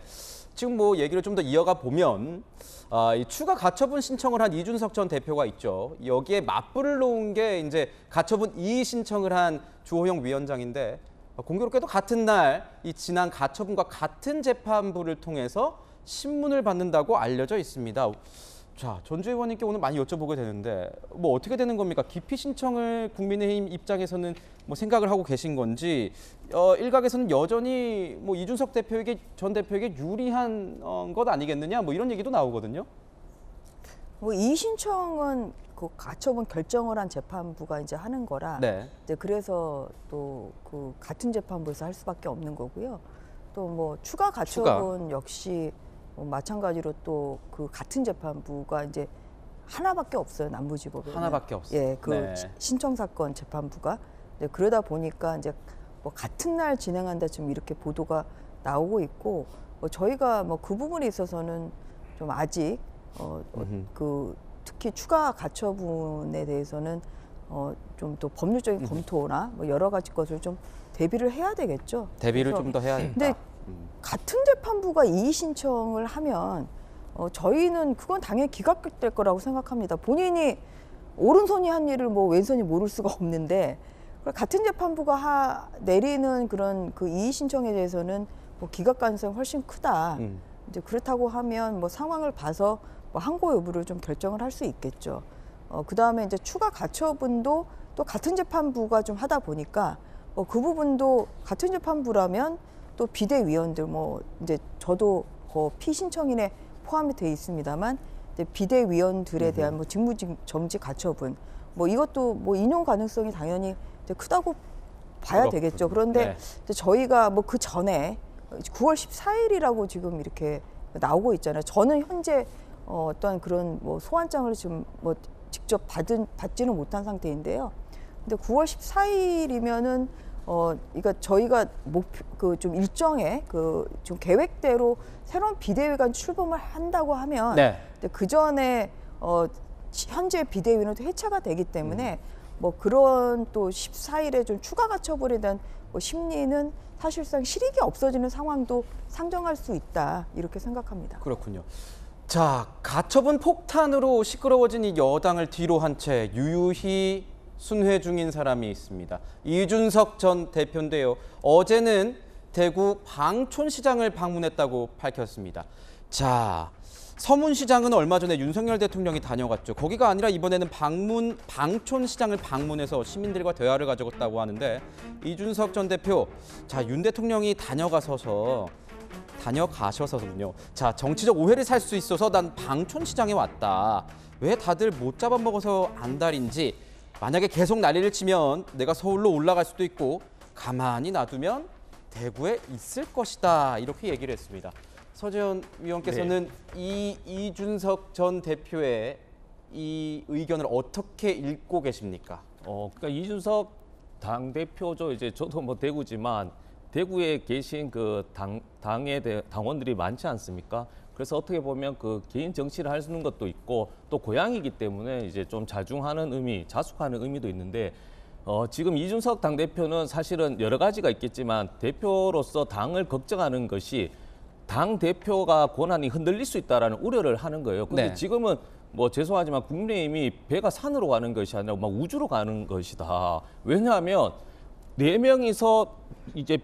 지금 뭐 얘기를 좀 더 이어가 보면 이 추가 가처분 신청을 한 이준석 전 대표가 있죠. 여기에 맞불을 놓은 게 이제 가처분 이의 신청을 한 주호영 위원장인데, 공교롭게도 같은 날 이 지난 가처분과 같은 재판부를 통해서 신문을 받는다고 알려져 있습니다. 자, 전주 의원님께 오늘 많이 여쭤보게 되는데 뭐 어떻게 되는 겁니까? 기피 신청을 국민의힘 입장에서는 뭐 생각을 하고 계신 건지, 일각에서는 여전히 뭐 이준석 전 대표에게 유리한 것 아니겠느냐, 뭐 이런 얘기도 나오거든요. 뭐 이 신청은 그 가처분 결정을 한 재판부가 이제 하는 거라, 네. 이제 그래서 또 그 같은 재판부에서 할 수밖에 없는 거고요. 또 뭐 추가 가처분 역시 마찬가지로 또 그 같은 재판부가 이제 하나밖에 없어요, 남부지법에. 하나밖에 없어요. 예, 그 네. 신청 사건 재판부가. 네, 그러다 보니까 이제 뭐 같은 날 진행한다 지금 이렇게 보도가 나오고 있고, 저희가 뭐 그 부분에 있어서는 좀 아직 그 특히 추가 가처분에 대해서는 좀 또 법률적인 검토나 뭐 여러 가지 것을 좀 대비를 해야 되겠죠. 대비를 좀 더 해야겠다. 근데 같은 재판부가 이의 신청을 하면 저희는 그건 당연히 기각될 거라고 생각합니다. 본인이 오른손이 한 일을 뭐 왼손이 모를 수가 없는데, 같은 재판부가 내리는 그런 그 이의 신청에 대해서는 뭐 기각 가능성이 훨씬 크다. 이제 그렇다고 하면 뭐 상황을 봐서 뭐 항고 여부를 좀 결정을 할 수 있겠죠. 그다음에 이제 추가 가처분도 또 같은 재판부가 좀 하다 보니까 그 부분도 같은 재판부라면 또 비대위원들 뭐 이제 저도 피신청인에 포함이 돼 있습니다만 이제 비대위원들에 대한 뭐 직무 정지 가처분 뭐 이것도 뭐 인용 가능성이 당연히 이제 크다고 봐야 되겠죠. 그런데 이제 저희가 뭐 그 전에 9월 14일이라고 지금 이렇게 나오고 있잖아요. 저는 현재 어떤 그런 뭐 소환장을 지금 뭐 직접 받지는 못한 상태인데요. 근데 9월 14일이면은 그러니까 저희가 그 좀 일정에 그 좀 계획대로 새로운 비대위가 출범을 한다고 하면 그 전에 현재 비대위는 또 해체가 되기 때문에 뭐 그런 또 14일에 좀 추가 가처분에 대한 뭐 심리는 사실상 실익이 없어지는 상황도 상정할 수 있다 이렇게 생각합니다. 그렇군요. 자, 가처분 폭탄으로 시끄러워진 이 여당을 뒤로 한 채 유유히 순회 중인 사람이 있습니다. 이준석 전 대표인데요. 어제는 대구 방촌시장을 방문했다고 밝혔습니다. 자, 서문시장은 얼마 전에 윤석열 대통령이 다녀갔죠. 거기가 아니라 이번에는 방촌시장을 방문해서 시민들과 대화를 가졌다고 하는데 이준석 전 대표, 자, 윤 대통령이 다녀가셔서군요. 자, 정치적 오해를 살 수 있어서 난 방촌시장에 왔다. 왜 다들 못 잡아먹어서 안달인지, 만약에 계속 난리를 치면 내가 서울로 올라갈 수도 있고 가만히 놔두면 대구에 있을 것이다. 이렇게 얘기를 했습니다. 서재현 위원께서는 이준석 전 대표의 이 의견을 어떻게 읽고 계십니까? 그러니까 이준석 당대표죠. 이제 저도 뭐 대구지만 대구에 계신 그 당의 당원들이 많지 않습니까? 그래서 어떻게 보면 그 개인 정치를 하는 것도 있고 또 고향이기 때문에 이제 좀 자중하는 의미, 자숙하는 의미도 있는데 지금 이준석 당대표는 사실은 여러 가지가 있겠지만 대표로서 당을 걱정하는 것이 당 대표가 권한이 흔들릴 수 있다라는 우려를 하는 거예요. 근데 지금은 뭐 죄송하지만 국민의힘이 배가 산으로 가는 것이 아니라 막 우주로 가는 것이다. 왜냐하면 4명이서 이제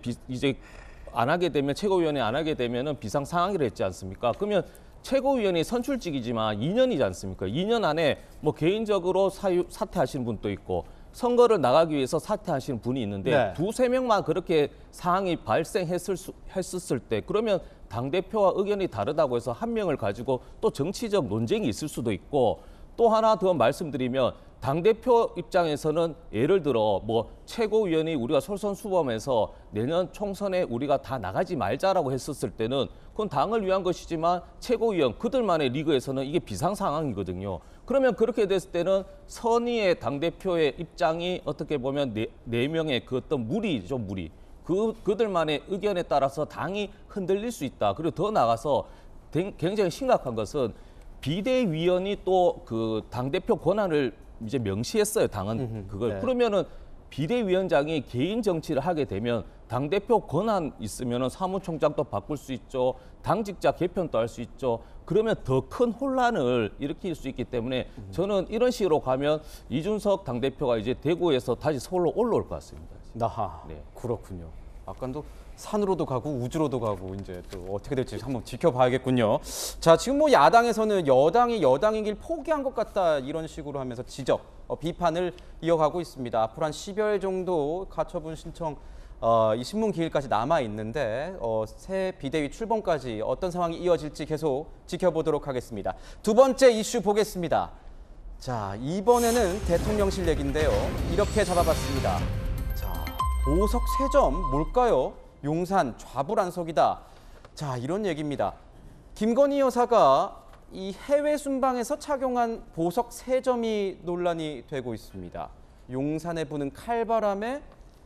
안 하게 되면 최고위원회 안 하게 되면은 비상 상황이라 했지 않습니까? 그러면 최고위원이 선출직이지만 2년이지 않습니까? 2년 안에 뭐 개인적으로 사퇴하시는 분도 있고 선거를 나가기 위해서 사퇴하시는 분이 있는데 두세 명만 그렇게 상황이 발생했었을 때 그러면 당대표와 의견이 다르다고 해서 한 명을 가지고 또 정치적 논쟁이 있을 수도 있고 또 하나 더 말씀드리면 당대표 입장에서는 예를 들어 뭐 최고위원이 우리가 솔선수범해서 내년 총선에 우리가 다 나가지 말자라고 했었을 때는 그건 당을 위한 것이지만 최고위원 그들만의 리그에서는 이게 비상 상황이거든요. 그러면 그렇게 됐을 때는 선의의 당대표의 입장이 어떻게 보면 네 명의 그 어떤 무리죠, 무리. 그들만의 의견에 따라서 당이 흔들릴 수 있다. 그리고 더 나가서 굉장히 심각한 것은 비대위원이 또 그 당대표 권한을 이제 명시했어요. 당은 그걸. 그러면은 비대위원장이 개인 정치를 하게 되면 당대표 권한 있으면은 사무총장도 바꿀 수 있죠. 당직자 개편도 할 수 있죠. 그러면 더 큰 혼란을 일으킬 수 있기 때문에 저는 이런 식으로 가면 이준석 당대표가 이제 대구에서 다시 서울로 올라올 것 같습니다. 그렇군요. 아까도 산으로도 가고 우주로도 가고 이제 또 어떻게 될지 한번 지켜봐야겠군요. 자, 지금 뭐 야당에서는 여당이 여당이길 포기한 것 같다 이런 식으로 하면서 지적, 비판을 이어가고 있습니다. 앞으로 한 10여일 정도 가처분 신청 이 신문 기일까지 남아 있는데 새 비대위 출범까지 어떤 상황이 이어질지 계속 지켜보도록 하겠습니다. 두 번째 이슈 보겠습니다. 자, 이번에는 대통령실 얘기인데요. 이렇게 잡아봤습니다. 자, 보석 3점 뭘까요? 용산 좌불안석이다. 자, 이런 얘기입니다. 김건희 여사가 이 해외 순방에서 착용한 보석 3점이 논란이 되고 있습니다. 용산에 부는 칼바람에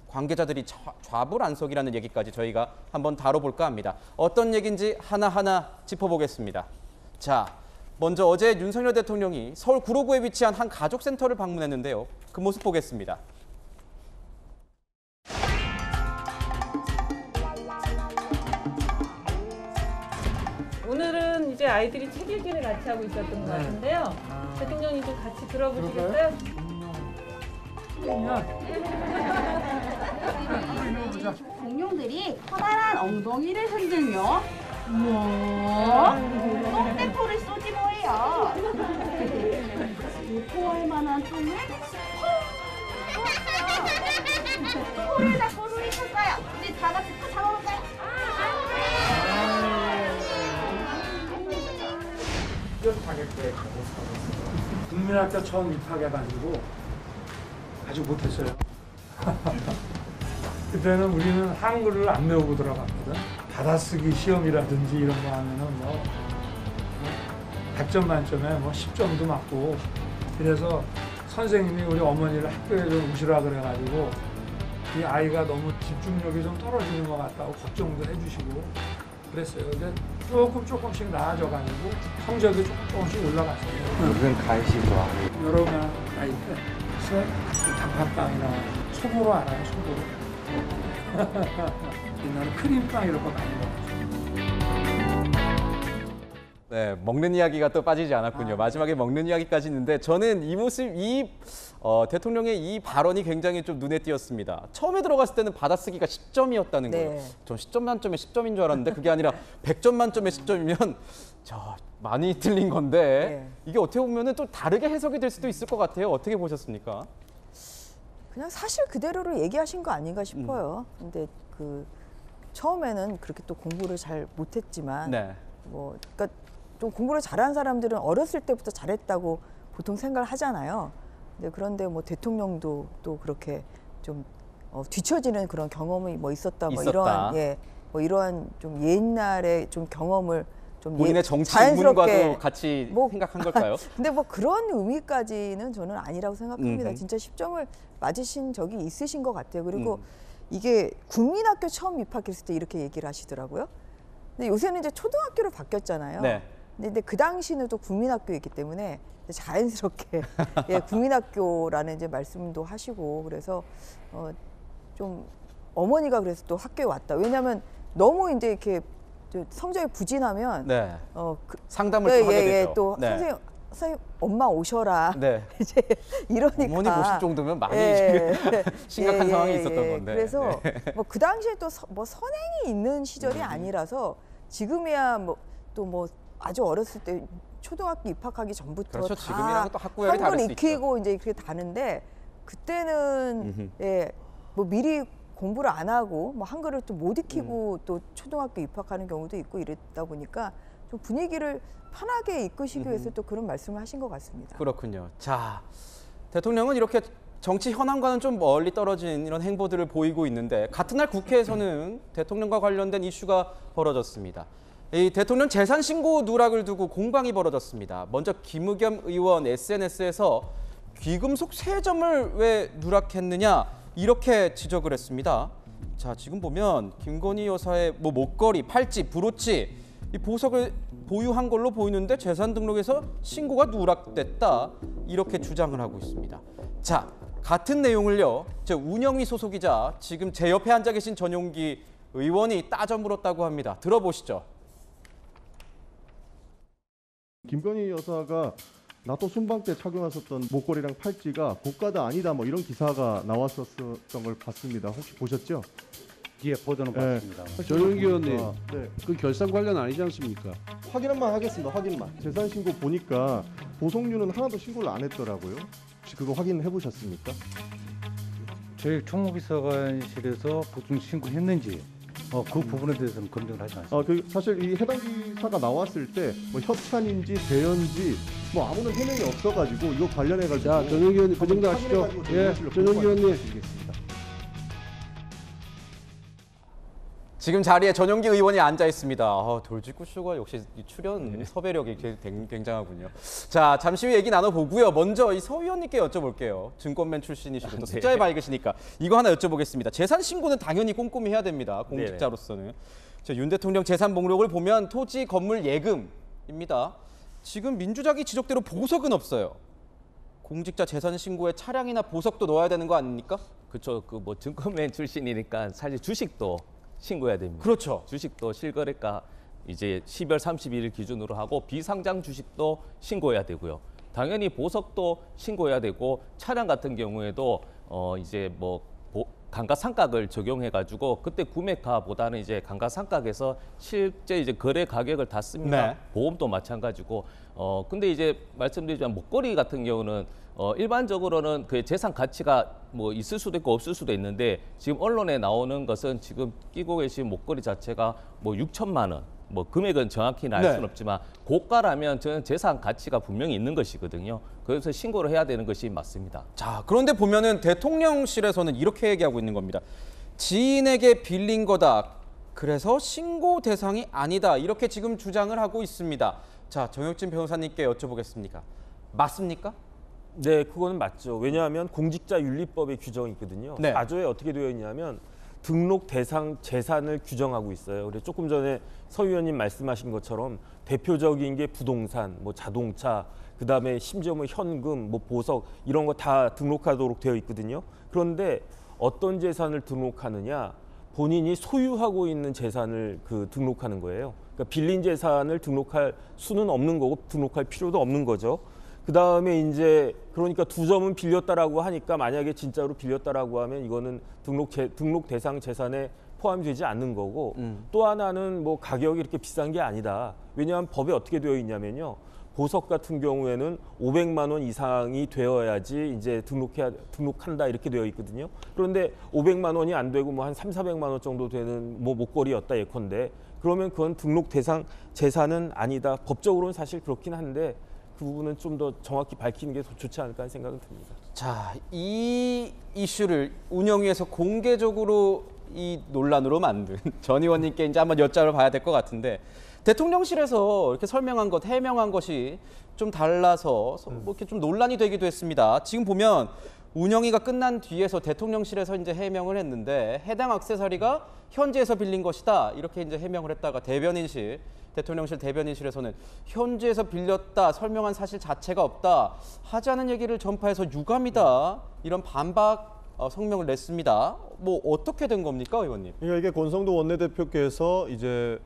관계자들이 좌불안석이라는 얘기까지 저희가 한번 다뤄볼까 합니다. 어떤 얘기인지 하나하나 짚어보겠습니다. 자, 먼저 어제 윤석열 대통령이 서울 구로구에 위치한 한 가족센터를 방문했는데요. 그 모습 보겠습니다. 오늘은 이제 아이들이 책 읽기를 같이 하고 있었던 것 같은데요. 대통령님 좀 같이 들어보시겠어요? 공룡들이 커다란 엉덩이를 흔들며 똥대포를 쏘지 뭐예요. 대포할 만한 똥을 포를 잡고 소리쳤어요. 우리 다 같이 다 잡아볼까요? 국민학교 처음 입학해가지고 아주 못했어요. 그때는 우리는 한글을 안 배우고 들어갔거든. 받아쓰기 시험이라든지 이런 거 하면은 뭐 100점 만점에 뭐 10점도 맞고, 그래서 선생님이 우리 어머니를 학교에 좀 오시라 그래가지고 이 아이가 너무 집중력이 좀 떨어지는 것 같다고 걱정도 해주시고 그랬어요. 근데 조금씩 나아져가지고 성적이 조금씩 올라갔어요. 무슨 간식 좋아해요? 여러 명 아이 때 단팥빵이나 소보로 알아요, 소보로. 옛날에 크림빵 이런 거 많이 먹었어요. 네, 먹는 이야기가 또 빠지지 않았군요. 마지막에 먹는 이야기까지 있는데 저는 이 모습, 대통령의 이 발언이 굉장히 좀 눈에 띄었습니다. 처음에 들어갔을 때는 받아쓰기가 10점이었다는 거예요. 네. 전 10점 만점에 10점인 줄 알았는데 그게 아니라 100점 만점에 10점이면 많이 틀린 건데 이게 어떻게 보면 또 다르게 해석이 될 수도 있을 것 같아요. 어떻게 보셨습니까? 그냥 사실 그대로를 얘기하신 거 아닌가 싶어요. 근데 처음에는 그렇게 또 공부를 잘 못했지만 그러니까 좀 공부를 잘한 사람들은 어렸을 때부터 잘했다고 보통 생각을 하잖아요. 그런데 뭐 대통령도 또 그렇게 좀 뒤처지는 그런 경험이 뭐 있었다. 뭐 이러한 좀 옛날의 좀 경험을 좀 본인의 정치 입문과도 같이 생각한 걸까요? 근데 뭐 그런 의미까지는 저는 아니라고 생각합니다. 진짜 10점을 맞으신 적이 있으신 것 같아요. 그리고 이게 국민학교 처음 입학했을 때 이렇게 얘기를 하시더라고요. 근데 요새는 이제 초등학교로 바뀌었잖아요. 네. 근데 그 당시는 또 국민학교였기 때문에 자연스럽게 국민학교라는 이제 말씀도 하시고, 그래서 좀 어머니가 그래서 또 학교에 왔다. 왜냐하면 너무 이제 이렇게 성적이 부진하면 상담을 또 하게 되죠. 또 선생님 엄마 오셔라. 이제 이러니까 어머니 모실 정도면 많이 심각한 상황이 있었던 건데. 그래서 뭐 그 당시에 또 뭐 선행이 있는 시절이 아니라서 지금이야 뭐 아주 어렸을 때 초등학교 입학하기 전부터 그렇죠. 다 지금이랑 또 학구열이 다를 한글 수 익히고 이제 그렇게 다는데 그때는 뭐 미리 공부를 안 하고 뭐 한글을 또 못 익히고 또 초등학교 입학하는 경우도 있고 이랬다 보니까 좀 분위기를 편하게 이끄시기 위해서 또 그런 말씀을 하신 것 같습니다. 그렇군요. 자, 대통령은 이렇게 정치 현안과는 좀 멀리 떨어진 이런 행보들을 보이고 있는데 같은 날 국회에서는 대통령과 관련된 이슈가 벌어졌습니다. 이 대통령 재산 신고 누락을 두고 공방이 벌어졌습니다. 먼저 김의겸 의원 SNS에서 귀금속 3점을 왜 누락했느냐 이렇게 지적을 했습니다. 자, 지금 보면 김건희 여사의 뭐 목걸이, 팔찌, 브로치 이 보석을 보유한 걸로 보이는데 재산 등록에서 신고가 누락됐다 이렇게 주장을 하고 있습니다. 자, 같은 내용을요. 운영위 소속이자 지금 제 옆에 앉아 계신 전용기 의원이 따져 물었다고 합니다. 들어보시죠. 김건희 여사가 나토 순방 때 착용하셨던 목걸이랑 팔찌가 고가다 아니다 뭐 이런 기사가 나왔었던 걸 봤습니다. 혹시 보셨죠? 예, 보도는 봤습니다. 전용기 의원님, 그 결산 관련 아니지 않습니까? 확인 한번 하겠습니다. 확인만. 재산 신고 보니까 보석류는 하나도 신고를 안 했더라고요. 혹시 그거 확인해 보셨습니까? 저희 총무비서관실에서 보증 신고했는지 그 부분에 대해서는 검증을 하지 않습니다. 사실 이 해당 기사가 나왔을 때 뭐 협찬인지 대연지 뭐 아무런 해명이 없어가지고 이거 관련해가지고 자, 전용기 의원님 그 정도 아시죠? 예, 전용기 의원님. 지금 자리에 전용기 의원이 앉아 있습니다. 돌직구쇼가 역시 출연 섭외력이 굉장하군요. 자, 잠시 후 얘기 나눠보고요. 먼저 이 서 의원님께 여쭤볼게요. 증권맨 출신이시고 또 숫자에 밝으시니까 이거 하나 여쭤보겠습니다. 재산 신고는 당연히 꼼꼼히 해야 됩니다. 공직자로서는. 윤 대통령 재산 목록을 보면 토지, 건물, 예금입니다. 지금 민주작이 지적대로 보석은 없어요. 공직자 재산 신고에 차량이나 보석도 넣어야 되는 거 아닙니까? 그렇죠. 뭐 증권맨 출신이니까 사실 주식도 신고해야 됩니다. 그렇죠. 주식도 실거래가 이제 12월 31일 기준으로 하고 비상장 주식도 신고해야 되고요. 당연히 보석도 신고해야 되고 차량 같은 경우에도 이제 뭐 감가상각을 적용해가지고 그때 구매가보다는 이제 감가상각에서 실제 이제 거래 가격을 다 씁니다. 네. 보험도 마찬가지고. 근데 이제 말씀드리자면 목걸이 같은 경우는 일반적으로는 그 재산 가치가 뭐 있을 수도 있고 없을 수도 있는데 지금 언론에 나오는 것은 지금 끼고 계신 목걸이 자체가 뭐 6천만 원. 뭐 금액은 정확히는 알 수는 없지만 고가라면 저는 재산 가치가 분명히 있는 것이거든요. 그래서 신고를 해야 되는 것이 맞습니다. 자, 그런데 보면은 대통령실에서는 이렇게 얘기하고 있는 겁니다. 지인에게 빌린 거다. 그래서 신고 대상이 아니다. 이렇게 지금 주장을 하고 있습니다. 자, 정혁진 변호사님께 여쭤보겠습니다. 맞습니까? 네, 그거는 맞죠. 왜냐하면 공직자윤리법에 규정이 있거든요. 네. 4조에 어떻게 되어 있냐면 등록 대상 재산을 규정하고 있어요. 그래서 조금 전에 서 의원님 말씀하신 것처럼 대표적인 게 부동산, 뭐 자동차, 그다음에 심지어 뭐 현금, 뭐 보석 이런 거 다 등록하도록 되어 있거든요. 그런데 어떤 재산을 등록하느냐? 본인이 소유하고 있는 재산을 등록하는 거예요. 그러니까 빌린 재산을 등록할 수는 없는 거고 등록할 필요도 없는 거죠. 그 다음에 이제 그러니까 2점은 빌렸다라고 하니까 만약에 진짜로 빌렸다라고 하면 이거는 등록 대상 재산에 포함되지 않는 거고 또 하나는 뭐 가격이 이렇게 비싼 게 아니다. 왜냐하면 법에 어떻게 되어 있냐면요. 보석 같은 경우에는 500만 원 이상이 되어야지 이제 등록한다 이렇게 되어 있거든요. 그런데 500만 원이 안 되고 뭐 한 300~400만 원 정도 되는 뭐 목걸이였다 예컨대. 그러면 그건 등록 대상 재산은 아니다. 법적으로는 사실 그렇긴 한데 그 부분은 좀 더 정확히 밝히는 게 더 좋지 않을까 하는 생각은 듭니다. 자, 이 이슈를 운영위에서 공개적으로 이 논란으로 만든 전 의원님께 이제 한번 여쭤봐야 될 것 같은데 대통령실에서 이렇게 설명한 것, 해명한 것이 좀 달라서 뭐 이렇게 좀 논란이 되기도 했습니다. 지금 보면 운영위가 끝난 뒤에서 대통령실에서 이제 해명을 했는데 해당 액세서리가 현지에서 빌린 것이다 이렇게 이제 해명을 했다가 대통령실 대변인실에서는 현지에서 빌렸다 설명한 사실 자체가 없다 하지 않은 얘기를 전파해서 유감이다 이런 반박 성명을 냈습니다. 뭐 어떻게 된 겁니까, 의원님? 그러니까 이게 권성도 원내대표께서 이제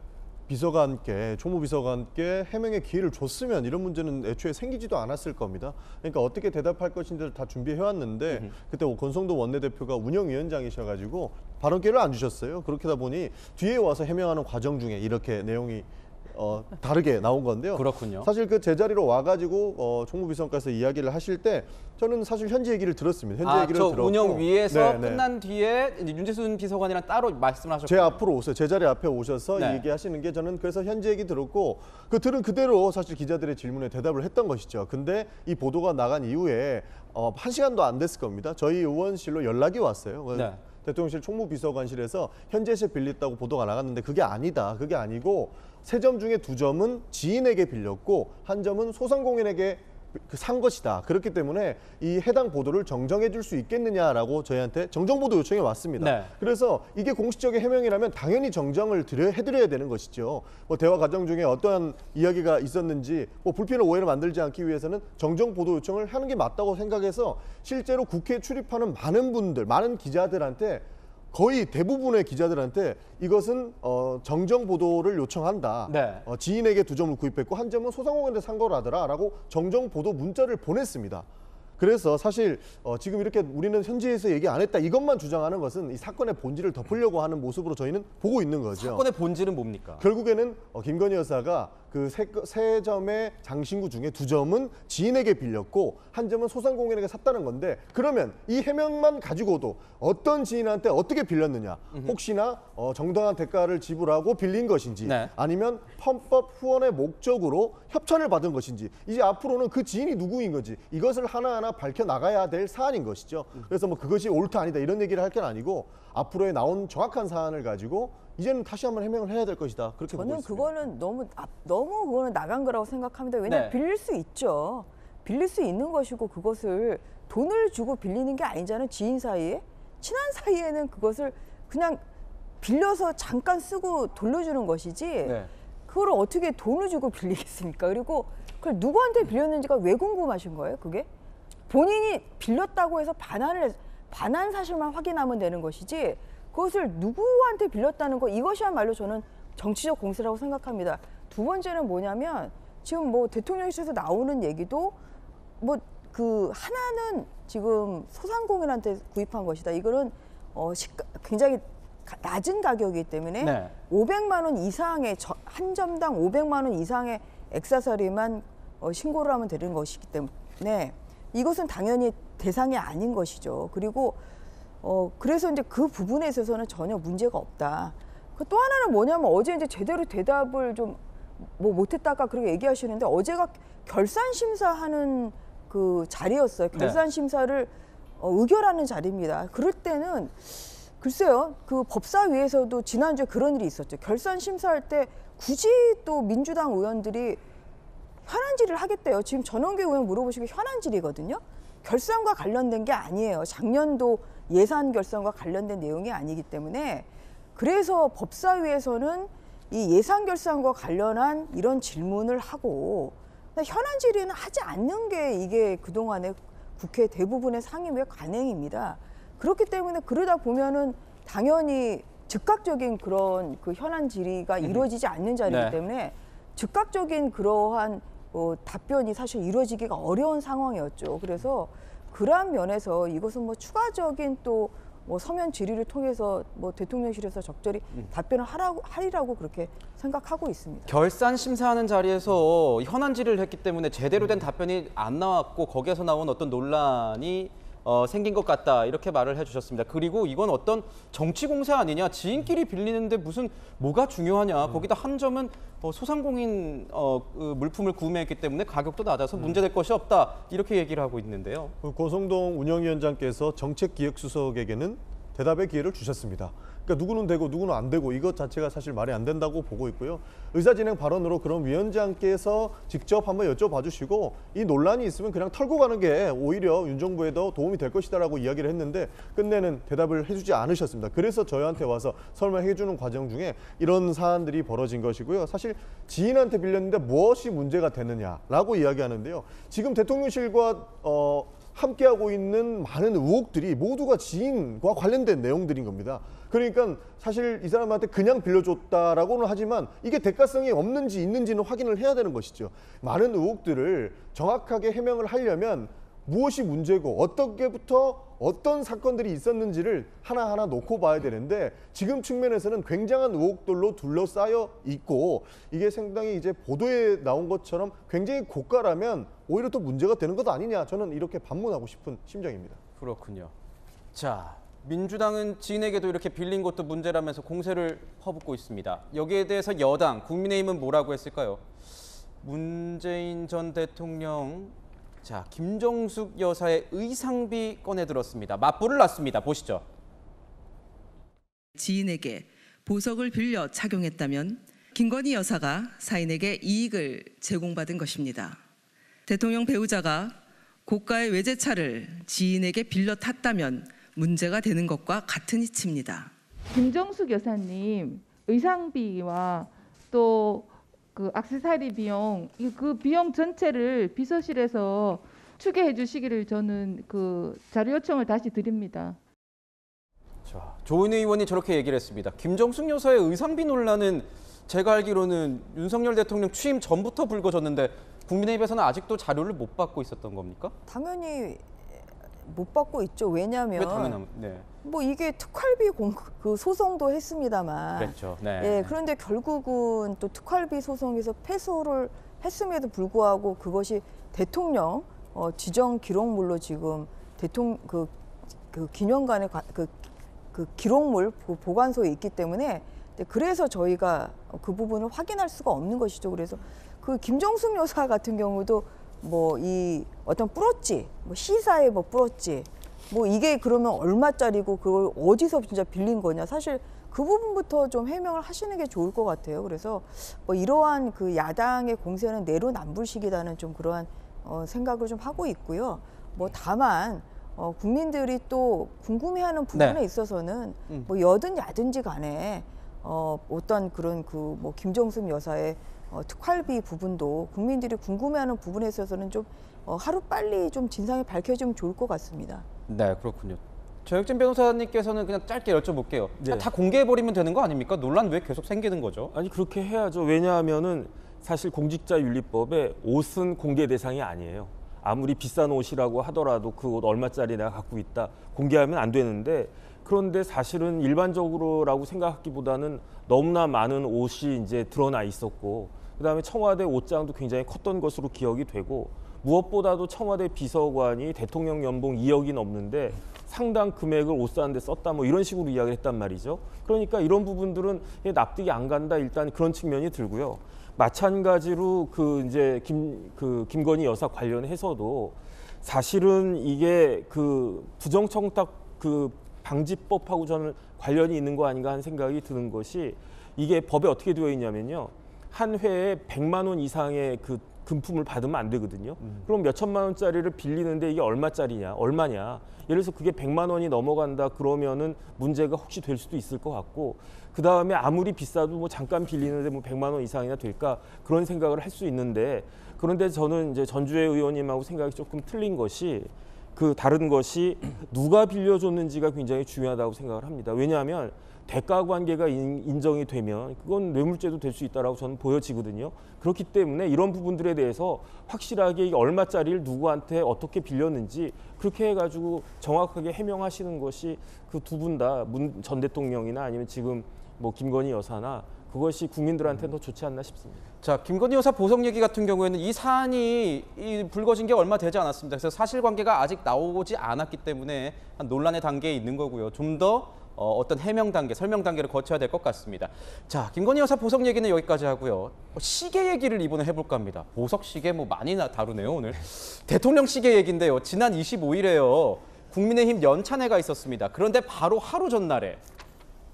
비서관께 총무비서관께 해명의 기회를 줬으면 이런 문제는 애초에 생기지도 않았을 겁니다. 그러니까 어떻게 대답할 것인지를 다 준비해왔는데 그때 권성도 원내대표가 운영위원장이셔가지고 발언 기회를 안 주셨어요. 그렇게 하다 보니 뒤에 와서 해명하는 과정 중에 이렇게 내용이 다르게 나온 건데요. 그렇군요. 사실 그 제자리로 와가지고 총무비서관께서 이야기를 하실 때 저는 사실 현지 얘기를 들었습니다. 현지 얘기를 들었고 운영위에서 끝난 뒤에 이제 윤재순 비서관이랑 따로 말씀하셨고 제 앞으로 오세요. 제 자리 앞에 오셔서 얘기하시는 게 저는 그래서 현지 얘기 들었고 그 들은 그대로 사실 기자들의 질문에 대답을 했던 것이죠. 근데 이 보도가 나간 이후에 1시간도 안 됐을 겁니다. 저희 의원실로 연락이 왔어요. 대통령실 총무비서관실에서 현지에서 빌렸다고 보도가 나갔는데 그게 아니다. 그게 아니고 3점 중에 2점은 지인에게 빌렸고 1점은 소상공인에게 산 것이다. 그렇기 때문에 이 해당 보도를 정정해 줄 수 있겠느냐라고 저희한테 정정보도 요청이 왔습니다. 그래서 이게 공식적인 해명이라면 당연히 정정을 해드려야 되는 것이죠. 뭐 대화 과정 중에 어떠한 이야기가 있었는지 뭐 불필요한 오해를 만들지 않기 위해서는 정정보도 요청을 하는 게 맞다고 생각해서 실제로 국회에 출입하는 많은 분들, 많은 기자들한테 거의 대부분의 기자들한테 이것은 정정 보도를 요청한다. 지인에게 2점을 구입했고 1점은 소상공인한테 산 거라더라라고 정정 보도 문자를 보냈습니다. 그래서 사실 지금 이렇게 우리는 현지에서 얘기 안 했다 이것만 주장하는 것은 이 사건의 본질을 덮으려고 하는 모습으로 저희는 보고 있는 거죠. 사건의 본질은 뭡니까? 결국에는 김건희 여사가 그 3점의 장신구 중에 2점은 지인에게 빌렸고 1점은 소상공인에게 샀다는 건데 그러면 이 해명만 가지고도 어떤 지인한테 어떻게 빌렸느냐 혹시나 정당한 대가를 지불하고 빌린 것인지 아니면 편법 후원의 목적으로 협찬을 받은 것인지 이제 앞으로는 그 지인이 누구인 건지 이것을 하나하나 밝혀나가야 될 사안인 것이죠. 그래서 뭐 그것이 옳다 아니다 이런 얘기를 할 건 아니고 앞으로에 나온 정확한 사안을 가지고 이제는 다시 한번 해명을 해야 될 것이다. 그렇게 보고 있습니다. 저는 그거는 너무 그거는 나간 거라고 생각합니다. 왜냐하면 빌릴 수 있죠. 빌릴 수 있는 것이고 그것을 돈을 주고 빌리는 게 아니잖아요. 지인 사이에. 친한 사이에는 그것을 그냥 빌려서 잠깐 쓰고 돌려주는 것이지 그거를 어떻게 돈을 주고 빌리겠습니까? 그리고 그걸 누구한테 빌렸는지가 왜 궁금하신 거예요? 그게? 본인이 빌렸다고 해서 반환 사실만 확인하면 되는 것이지 그것을 누구한테 빌렸다는 거 이것이야말로 저는 정치적 공세라고 생각합니다. 두 번째는 뭐냐면 지금 뭐 대통령실에서 나오는 얘기도 뭐 그 하나는 지금 소상공인한테 구입한 것이다. 이거는 굉장히 낮은 가격이기 때문에 네. 500만 원 이상의 한 점당 500만 원 이상의 액세서리만 신고를 하면 되는 것이기 때문에 이것은 당연히 대상이 아닌 것이죠. 그리고 그래서 이제 그 부분에 있어서는 전혀 문제가 없다. 또 하나는 뭐냐면 어제 이제 제대로 대답을 좀 뭐 못했다가 그렇게 얘기하시는데 어제가 결산 심사하는 그 자리였어요. 결산 심사를 의결하는 자리입니다. 그럴 때는 글쎄요, 그 법사위에서도 지난주에 그런 일이 있었죠. 결산 심사할 때 굳이 또 민주당 의원들이 현안질의를 하겠대요. 지금 전원규 의원 물어보시고 현안질의거든요. 결산과 관련된 게 아니에요. 작년도 예산 결산과 관련된 내용이 아니기 때문에 그래서 법사위에서는 이 예산 결산과 관련한 이런 질문을 하고 현안 질의는 하지 않는 게 이게 그동안의 국회 대부분의 상임위 관행입니다. 그렇기 때문에 그러다 보면은 당연히 즉각적인 그런 그 현안 질의가 이루어지지 않는 자리이기 네. 때문에 즉각적인 그러한 답변이 사실 이루어지기가 어려운 상황이었죠. 그래서 그러한 면에서 이것은 뭐 추가적인 또 뭐 서면 질의를 통해서 뭐 대통령실에서 적절히 답변을 하리라고 그렇게 생각하고 있습니다. 결산 심사하는 자리에서 현안 질의를 했기 때문에 제대로 된 답변이 안 나왔고 거기에서 나온 어떤 논란이 생긴 것 같다 이렇게 말을 해주셨습니다. 그리고 이건 어떤 정치 공세 아니냐, 지인끼리 빌리는데 무슨 뭐가 중요하냐. 거기다 한 점은 소상공인 물품을 구매했기 때문에 가격도 낮아서 문제될 것이 없다 이렇게 얘기를 하고 있는데요. 고성동 운영위원장께서 정책기획수석에게는 대답의 기회를 주셨습니다. 그러니까 누구는 되고 누구는 안 되고 이것 자체가 사실 말이 안 된다고 보고 있고요. 의사진행 발언으로 그럼 위원장께서 직접 한번 여쭤봐 주시고 이 논란이 있으면 그냥 털고 가는 게 오히려 윤 정부에도 도움이 될 것이다라고 이야기를 했는데 끝내는 대답을 해주지 않으셨습니다. 그래서 저희한테 와서 설명해 주는 과정 중에 이런 사안들이 벌어진 것이고요. 사실 지인한테 빌렸는데 무엇이 문제가 되느냐라고 이야기하는데요. 지금 대통령실과 함께하고 있는 많은 의혹들이 모두가 지인과 관련된 내용들인 겁니다. 그러니까 사실 이 사람한테 그냥 빌려줬다라고는 하지만 이게 대가성이 없는지 있는지는 확인을 해야 되는 것이죠. 많은 의혹들을 정확하게 해명을 하려면 무엇이 문제고 어떻게부터 어떤 사건들이 있었는지를 하나하나 놓고 봐야 되는데 지금 측면에서는 굉장한 의혹들로 둘러싸여 있고 이게 상당히 이제 보도에 나온 것처럼 굉장히 고가라면 오히려 또 문제가 되는 것 아니냐, 저는 이렇게 반문하고 싶은 심정입니다. 그렇군요. 자, 민주당은 지인에게도 이렇게 빌린 것도 문제라면서 공세를 퍼붓고 있습니다. 여기에 대해서 여당, 국민의힘은 뭐라고 했을까요? 문재인 전 대통령, 자, 김정숙 여사의 의상비 꺼내들었습니다. 맞불을 놨습니다. 보시죠. 지인에게 보석을 빌려 착용했다면 김건희 여사가 사인에게 이익을 제공받은 것입니다. 대통령 배우자가 고가의 외제차를 지인에게 빌려 탔다면 문제가 되는 것과 같은 이치입니다. 김정숙 여사님 의상비와 또 그 액세서리 비용, 그 비용 전체를 비서실에서 추계해 주시기를 저는 그 자료 요청을 다시 드립니다. 자, 조은희 의원이 저렇게 얘기를 했습니다. 김정숙 여사의 의상비 논란은 제가 알기로는 윤석열 대통령 취임 전부터 불거졌는데 국민의힘에서는 아직도 자료를 못 받고 있었던 겁니까? 당연히 못 받고 있죠. 왜냐하면 왜 당연한? 네. 뭐 이게 특활비 그 소송도 했습니다만, 그렇죠. 네. 예, 그런데 결국은 또 특활비 소송에서 패소를 했음에도 불구하고 그것이 대통령 지정 기록물로 지금 대통령 그 기념관의 그 기록물 보관소에 있기 때문에 그래서 저희가 그 부분을 확인할 수가 없는 것이죠. 그래서 그 김정숙 여사 같은 경우도 뭐 이 어떤 뿌렸지, 뭐 시사에 뭐 뿌렸지, 뭐 이게 그러면 얼마짜리고 그걸 어디서 진짜 빌린 거냐, 사실 그 부분부터 좀 해명을 하시는 게 좋을 것 같아요. 그래서 뭐 이러한 그 야당의 공세는 내로남불식이라는 좀 그러한 생각을 좀 하고 있고요. 뭐 다만 국민들이 또 궁금해하는 부분에 네. 있어서는 뭐 여든 야든지 간에 어떤 그런 그 뭐 김정숙 여사의 특활비 부분도 국민들이 궁금해하는 부분에 있어서는 좀 하루 빨리 좀 진상이 밝혀지면 좋을 것 같습니다. 네, 그렇군요. 조혁진 변호사님께서는 그냥 짧게 여쭤볼게요. 네. 다 공개해버리면 되는 거 아닙니까? 논란 왜 계속 생기는 거죠? 아니 그렇게 해야죠. 왜냐하면은 사실 공직자윤리법에 옷은 공개 대상이 아니에요. 아무리 비싼 옷이라고 하더라도 그 옷 얼마짜리 내가 갖고 있다 공개하면 안 되는데 그런데 사실은 일반적으로라고 생각하기보다는 너무나 많은 옷이 이제 드러나 있었고, 그다음에 청와대 옷장도 굉장히 컸던 것으로 기억이 되고, 무엇보다도 청와대 비서관이 대통령 연봉 2억이 넘는데 상당 금액을 옷 사는데 썼다, 뭐 이런 식으로 이야기를 했단 말이죠. 그러니까 이런 부분들은 납득이 안 간다, 일단 그런 측면이 들고요. 마찬가지로 김건희 여사 관련해서도 사실은 이게 부정청탁 방지법하고 저는 관련이 있는 거 아닌가 하는 생각이 드는 것이, 이게 법에 어떻게 되어 있냐면요, 한 회에 100만 원 이상의 금품을 받으면 안 되거든요. 그럼 몇 천만 원짜리를 빌리는데 이게 얼마냐? 예를 들어서 그게 100만 원이 넘어간다 그러면은 문제가 혹시 될 수도 있을 것 같고, 그 다음에 아무리 비싸도 뭐 잠깐 빌리는데 뭐 100만 원 이상이나 될까, 그런 생각을 할 수 있는데, 그런데 저는 이제 전주혜 의원님하고 생각이 조금 틀린 것이, 다른 것이 누가 빌려줬는지가 굉장히 중요하다고 생각을 합니다. 왜냐하면 대가 관계가 인정이 되면 그건 뇌물죄도 될 수 있다라고 저는 보여지거든요. 그렇기 때문에 이런 부분들에 대해서 확실하게 이게 얼마짜리를 누구한테 어떻게 빌렸는지 그렇게 해가지고 정확하게 해명하시는 것이 그 두 분 다 문 전 대통령이나 아니면 지금 뭐 김건희 여사나 그것이 국민들한테 더 좋지 않나 싶습니다. 자, 김건희 여사 보석 얘기 같은 경우에는 이 사안이 불거진 게 얼마 되지 않았습니다. 그래서 사실관계가 아직 나오지 않았기 때문에 한 논란의 단계에 있는 거고요. 좀 더 어떤 해명 단계, 설명 단계를 거쳐야 될 것 같습니다. 자, 김건희 여사 보석 얘기는 여기까지 하고요. 시계 얘기를 이번에 해볼까 합니다. 보석 시계 뭐 많이 다루네요, 오늘. 대통령 시계 얘기인데요. 지난 25일에요. 국민의힘 연찬회가 있었습니다. 그런데 바로 하루 전날에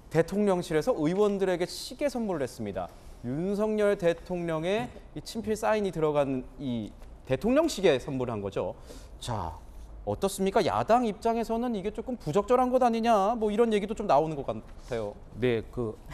대통령실에서 의원들에게 시계 선물을 했습니다. 윤석열 대통령의 이 친필 사인이 들어간 이 대통령 시계 선물을 한 거죠. 자, 어떻습니까? 야당 입장에서는 이게 조금 부적절한 것 아니냐, 뭐 이런 얘기도 좀 나오는 것 같아요. 네,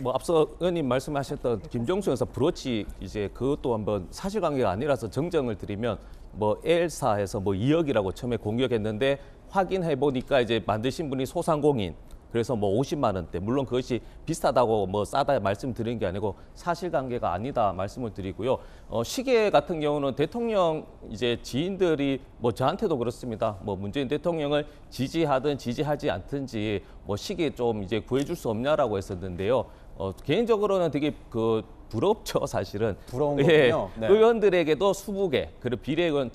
뭐 앞서 의원님 말씀하셨던 김종수 여사 브로치, 이제 그것도 한번 사실관계가 아니라서 정정을 드리면, 뭐 L사에서 뭐 2억이라고 처음에 공격했는데 확인해 보니까 이제 만드신 분이 소상공인. 그래서 뭐 50만 원대, 물론 그것이 비슷하다고 뭐 싸다 말씀드린 게 아니고 사실관계가 아니다 말씀을 드리고요. 시계 같은 경우는 대통령 이제 지인들이 뭐 저한테도 그렇습니다. 뭐 문재인 대통령을 지지하든 지지하지 않든지 뭐 시계 좀 이제 구해줄 수 없냐라고 했었는데요. 개인적으로는 되게 부럽죠, 사실은. 부러운 거군요. 네. 의원들에게도 20개, 그리고 비례의원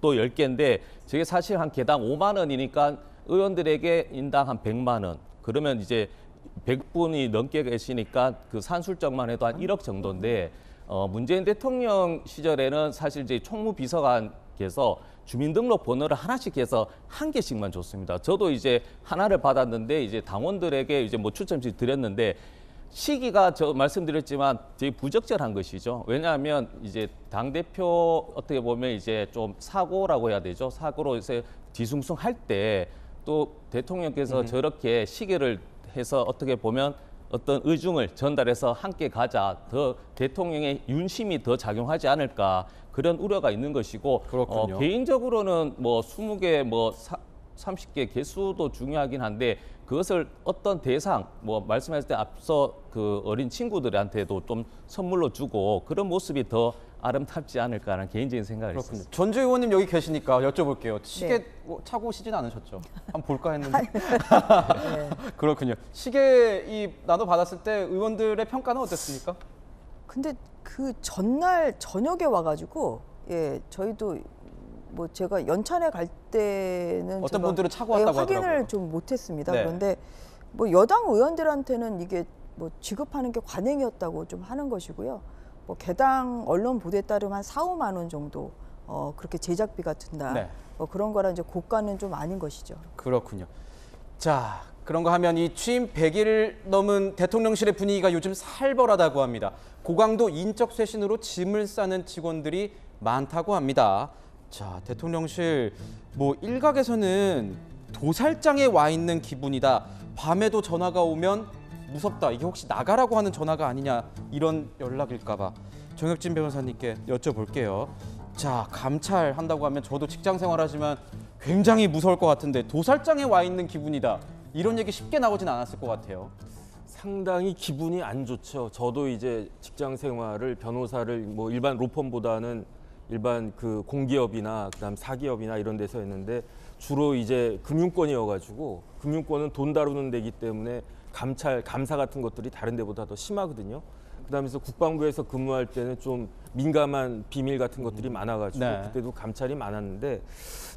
또 10개인데 저게 사실 한 개당 5만 원이니까 의원들에게 인당 한 100만 원. 그러면 이제 100분이 넘게 계시니까 그 산술적만 해도 한 1억 정도인데, 문재인 대통령 시절에는 사실 이제 총무비서관께서 주민등록 번호를 하나씩 해서 한 개씩만 줬습니다. 저도 이제 하나를 받았는데 이제 당원들에게 이제 뭐 추첨식 드렸는데, 시기가 저 말씀드렸지만 되게 부적절한 것이죠. 왜냐하면 이제 당대표 어떻게 보면 이제 좀 사고라고 해야 되죠. 사고로 해서 뒤숭숭 할 때 또 대통령께서 저렇게 시계를 해서 어떻게 보면 어떤 의중을 전달해서 함께 가자, 더 대통령의 윤심이 더 작용하지 않을까, 그런 우려가 있는 것이고, 개인적으로는 뭐 20개, 뭐 30개 개수도 중요하긴 한데, 그것을 어떤 대상, 뭐 말씀하실 때 앞서 그 어린 친구들한테도 좀 선물로 주고 그런 모습이 더 아름답지 않을까라는 개인적인 생각이 있습니다. 전주 의원님 여기 계시니까 여쭤볼게요. 시계 차고 오시진 않으셨죠? 한번 볼까 했는데. 네. 그렇군요. 시계 나눠 받았을 때 의원들의 평가는 어땠습니까? 근데 그 전날 저녁에 와가지고, 저희도 뭐 제가 연찬회 갈 때는 어떤 분들은 차고 왔다고 확인을 하더라고요. 좀 못했습니다. 네. 그런데 뭐 여당 의원들한테는 이게 뭐 지급하는 게 관행이었다고 좀 하는 것이고요. 뭐 개당 언론 보도에 따르면 한 4, 5만 원 정도 그렇게 제작비가 든다. 네. 뭐 그런 거라 이제 고가는 좀 아닌 것이죠. 그렇군요. 자, 그런가 하면 이 취임 100일 넘은 대통령실의 분위기가 요즘 살벌하다고 합니다. 고강도 인적 쇄신으로 짐을 싸는 직원들이 많다고 합니다. 자, 대통령실 뭐 일각에서는 도살장에 와 있는 기분이다. 밤에도 전화가 오면 무섭다. 이게 혹시 나가라고 하는 전화가 아니냐, 이런 연락일까 봐 정혁진 변호사님께 여쭤볼게요. 자, 감찰한다고 하면 저도 직장 생활하지만 굉장히 무서울 것 같은데, 도살장에 와 있는 기분이다, 이런 얘기 쉽게 나오진 않았을 것 같아요. 상당히 기분이 안 좋죠. 저도 이제 직장 생활을, 변호사를 뭐 일반 로펌보다는 일반 그 공기업이나 그다음 사기업이나 이런 데서 했는데 주로 이제 금융권이어가지고 금융권은 돈 다루는 데이기 때문에 감사 같은 것들이 다른 데보다 더 심하거든요. 그다음에서 국방부에서 근무할 때는 좀 민감한 비밀 같은 것들이 많아가지고 네. 그때도 감찰이 많았는데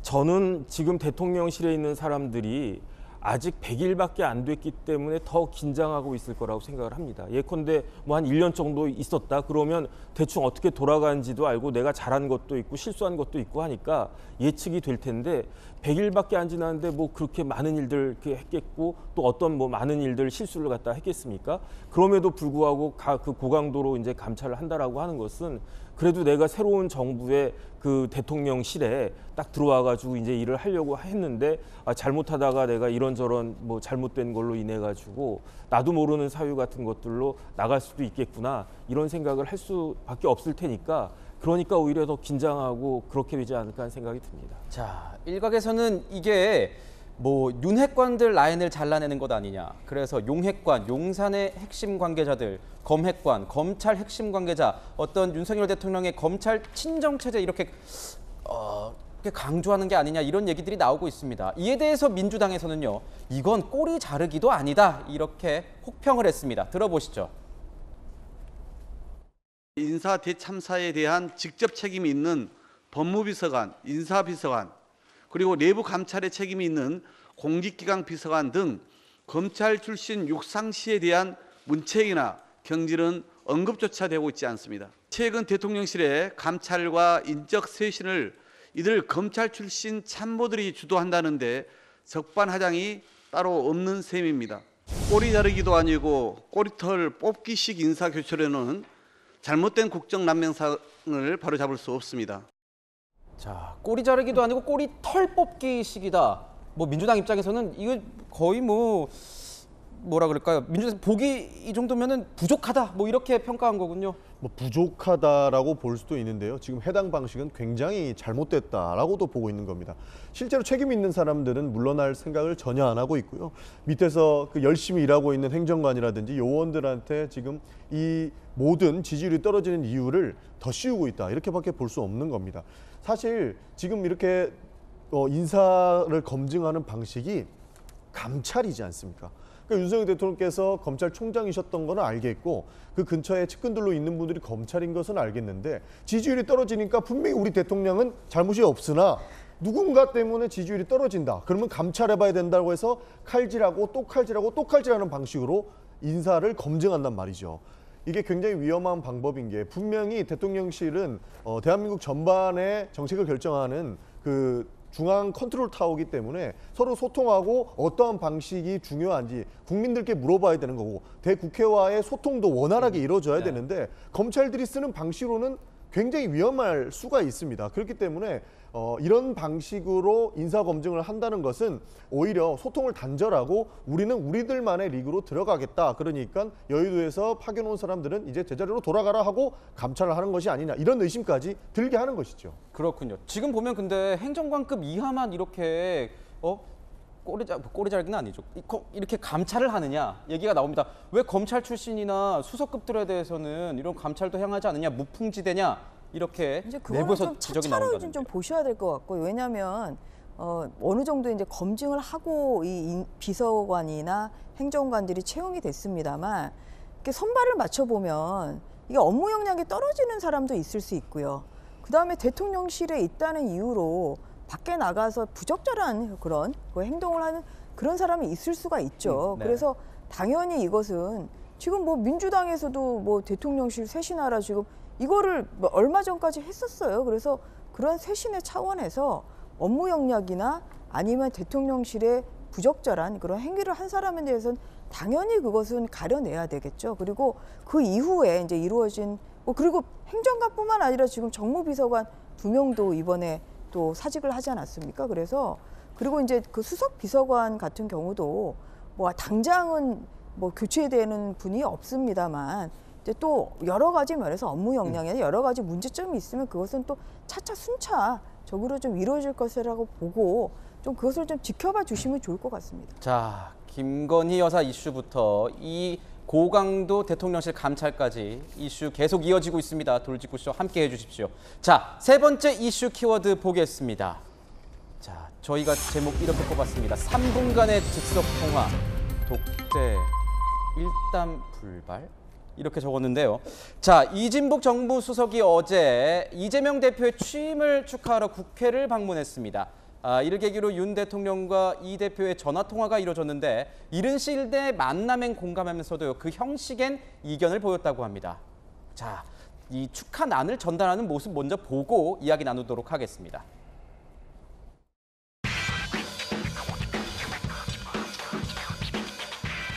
저는 지금 대통령실에 있는 사람들이 아직 100일밖에 안 됐기 때문에 더 긴장하고 있을 거라고 생각을 합니다. 예컨대 뭐 한 1년 정도 있었다 그러면 대충 어떻게 돌아가는지도 알고 내가 잘한 것도 있고 실수한 것도 있고 하니까 예측이 될 텐데 100일밖에 안 지났는데 뭐 그렇게 많은 일들 했겠고 또 어떤 뭐 많은 일들 실수를 갖다 했겠습니까? 그럼에도 불구하고 그 고강도로 이제 감찰을 한다라고 하는 것은 그래도 내가 새로운 정부의 그 대통령실에 딱 들어와가지고 이제 일을 하려고 했는데 잘못하다가 내가 이런저런 뭐 잘못된 걸로 인해 가지고 나도 모르는 사유 같은 것들로 나갈 수도 있겠구나 이런 생각을 할 수밖에 없을 테니까 그러니까 오히려 더 긴장하고 그렇게 되지 않을까 하는 생각이 듭니다. 자, 일각에서는 이게 뭐 윤핵관들 라인을 잘라내는 것 아니냐. 그래서 용핵관, 용산의 핵심 관계자들, 검핵관, 검찰 핵심 관계자, 어떤 윤석열 대통령의 검찰 친정 체제 이렇게 강조하는 게 아니냐 이런 얘기들이 나오고 있습니다. 이에 대해서 민주당에서는요. 이건 꼬리 자르기도 아니다 이렇게 혹평을 했습니다. 들어보시죠. 인사 대참사에 대한 직접 책임이 있는 법무비서관, 인사비서관, 그리고 내부 감찰에 책임이 있는 공직기강 비서관 등 검찰 출신 육상시에 대한 문책이나 경질은 언급조차 되고 있지 않습니다. 최근 대통령실의 감찰과 인적 쇄신을 이들 검찰 출신 참모들이 주도한다는데 적반하장이 따로 없는 셈입니다. 꼬리 자르기도 아니고 꼬리털 뽑기식 인사교체로는 잘못된 국정남용상을 바로잡을 수 없습니다. 자, 꼬리 자르기도 아니고 꼬리 털 뽑기식이다. 뭐 민주당 입장에서는 이거 거의 뭐라 그럴까요? 민주당 보기 이 정도면은 부족하다. 뭐 이렇게 평가한 거군요. 뭐 부족하다라고 볼 수도 있는데요. 지금 해당 방식은 굉장히 잘못됐다라고도 보고 있는 겁니다. 실제로 책임 있는 사람들은 물러날 생각을 전혀 안 하고 있고요. 밑에서 그 열심히 일하고 있는 행정관이라든지 요원들한테 지금 이 모든 지지율이 떨어지는 이유를 더 씌우고 있다. 이렇게밖에 볼 수 없는 겁니다. 사실 지금 이렇게 인사를 검증하는 방식이 감찰이지 않습니까? 그러니까 윤석열 대통령께서 검찰총장이셨던 건 알겠고 그 근처에 측근들로 있는 분들이 검찰인 것은 알겠는데 지지율이 떨어지니까 분명히 우리 대통령은 잘못이 없으나 누군가 때문에 지지율이 떨어진다. 그러면 감찰해봐야 된다고 해서 칼질하고 또 칼질하고 또 칼질하는 방식으로 인사를 검증한단 말이죠. 이게 굉장히 위험한 방법인 게 분명히 대통령실은 대한민국 전반의 정책을 결정하는 그 중앙 컨트롤 타워이기 때문에 서로 소통하고 어떠한 방식이 중요한지 국민들께 물어봐야 되는 거고 대국회와의 소통도 원활하게 이루어져야 되는데 검찰들이 쓰는 방식으로는 굉장히 위험할 수가 있습니다. 그렇기 때문에 이런 방식으로 인사검증을 한다는 것은 오히려 소통을 단절하고 우리는 우리들만의 리그로 들어가겠다. 그러니까 여의도에서 파견온 사람들은 이제 제자리로 돌아가라 하고 감찰을 하는 것이 아니냐 이런 의심까지 들게 하는 것이죠. 그렇군요. 지금 보면 근데 행정관급 이하만 이렇게 꼬리 자르기는 아니죠. 이렇게 감찰을 하느냐 얘기가 나옵니다. 왜 검찰 출신이나 수석급들에 대해서는 이런 감찰도 향하지 않느냐, 무풍지대냐 이렇게 내부에서 지적이 나온다는데. 차차를 좀 보셔야 될 것 같고 왜냐하면 어느 정도 이제 검증을 하고 이 비서관이나 행정관들이 채용이 됐습니다만 이렇게 선발을 맞춰 보면 이게 업무 역량이 떨어지는 사람도 있을 수 있고요. 그 다음에 대통령실에 있다는 이유로 밖에 나가서 부적절한 그런 행동을 하는 그런 사람이 있을 수가 있죠. 네. 그래서 당연히 이것은 지금 뭐 민주당에서도 뭐 대통령실 쇄신하라 지금 이거를 뭐 얼마 전까지 했었어요. 그래서 그런 쇄신의 차원에서 업무 역량이나 아니면 대통령실에 부적절한 그런 행위를 한 사람에 대해서는 당연히 그것은 가려내야 되겠죠. 그리고 그 이후에 이제 이루어진 그리고 행정관뿐만 아니라 지금 정무비서관 2명도 이번에 또 사직을 하지 않았습니까? 그래서 그리고 이제 그 수석 비서관 같은 경우도 뭐 당장은 뭐 교체되는 분이 없습니다만 이제 또 여러 가지 면에서 업무 역량에 여러 가지 문제점이 있으면 그것은 또 차차 순차적으로 좀 이루어질 것이라고 보고 좀 그것을 좀 지켜봐 주시면 좋을 것 같습니다. 자, 김건희 여사 이슈부터 이 고강도 대통령실 감찰까지 이슈 계속 이어지고 있습니다. 돌직구쇼 함께해 주십시오. 자, 세 번째 이슈 키워드 보겠습니다. 자, 저희가 제목 이렇게 뽑았습니다. 3분간의 즉석 통화, 독재, 일담 불발? 이렇게 적었는데요. 자, 이진복 정부 수석이 어제 이재명 대표의 취임을 축하하러 국회를 방문했습니다. 이를 계기로 윤 대통령과 이 대표의 전화통화가 이루어졌는데 이른 시일 내 만남엔 공감하면서도 그 형식엔 이견을 보였다고 합니다. 자, 이 축하난을 전달하는 모습 먼저 보고 이야기 나누도록 하겠습니다.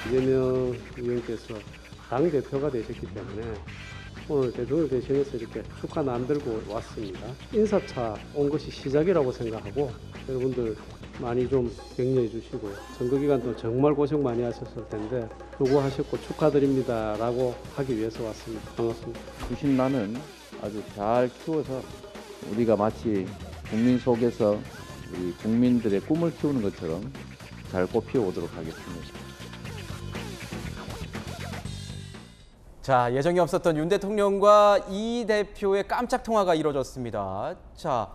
이재명 의원께서 당대표가 되셨기 때문에 오늘 대통령 대신해서 이렇게 축하난 들고 왔습니다. 인사차 온 것이 시작이라고 생각하고 여러분들 많이 좀 격려해 주시고 선거기간 동안 정말 고생 많이 하셨을 텐데 수고하셨고 축하드립니다라고 하기 위해서 왔습니다. 반갑습니다. 구신난은 아주 잘 키워서 우리가 마치 국민 속에서 우리 국민들의 꿈을 키우는 것처럼 잘 꽃피워오도록 하겠습니다. 자, 예정이 없었던 윤 대통령과 이 대표의 깜짝 통화가 이뤄졌습니다. 자,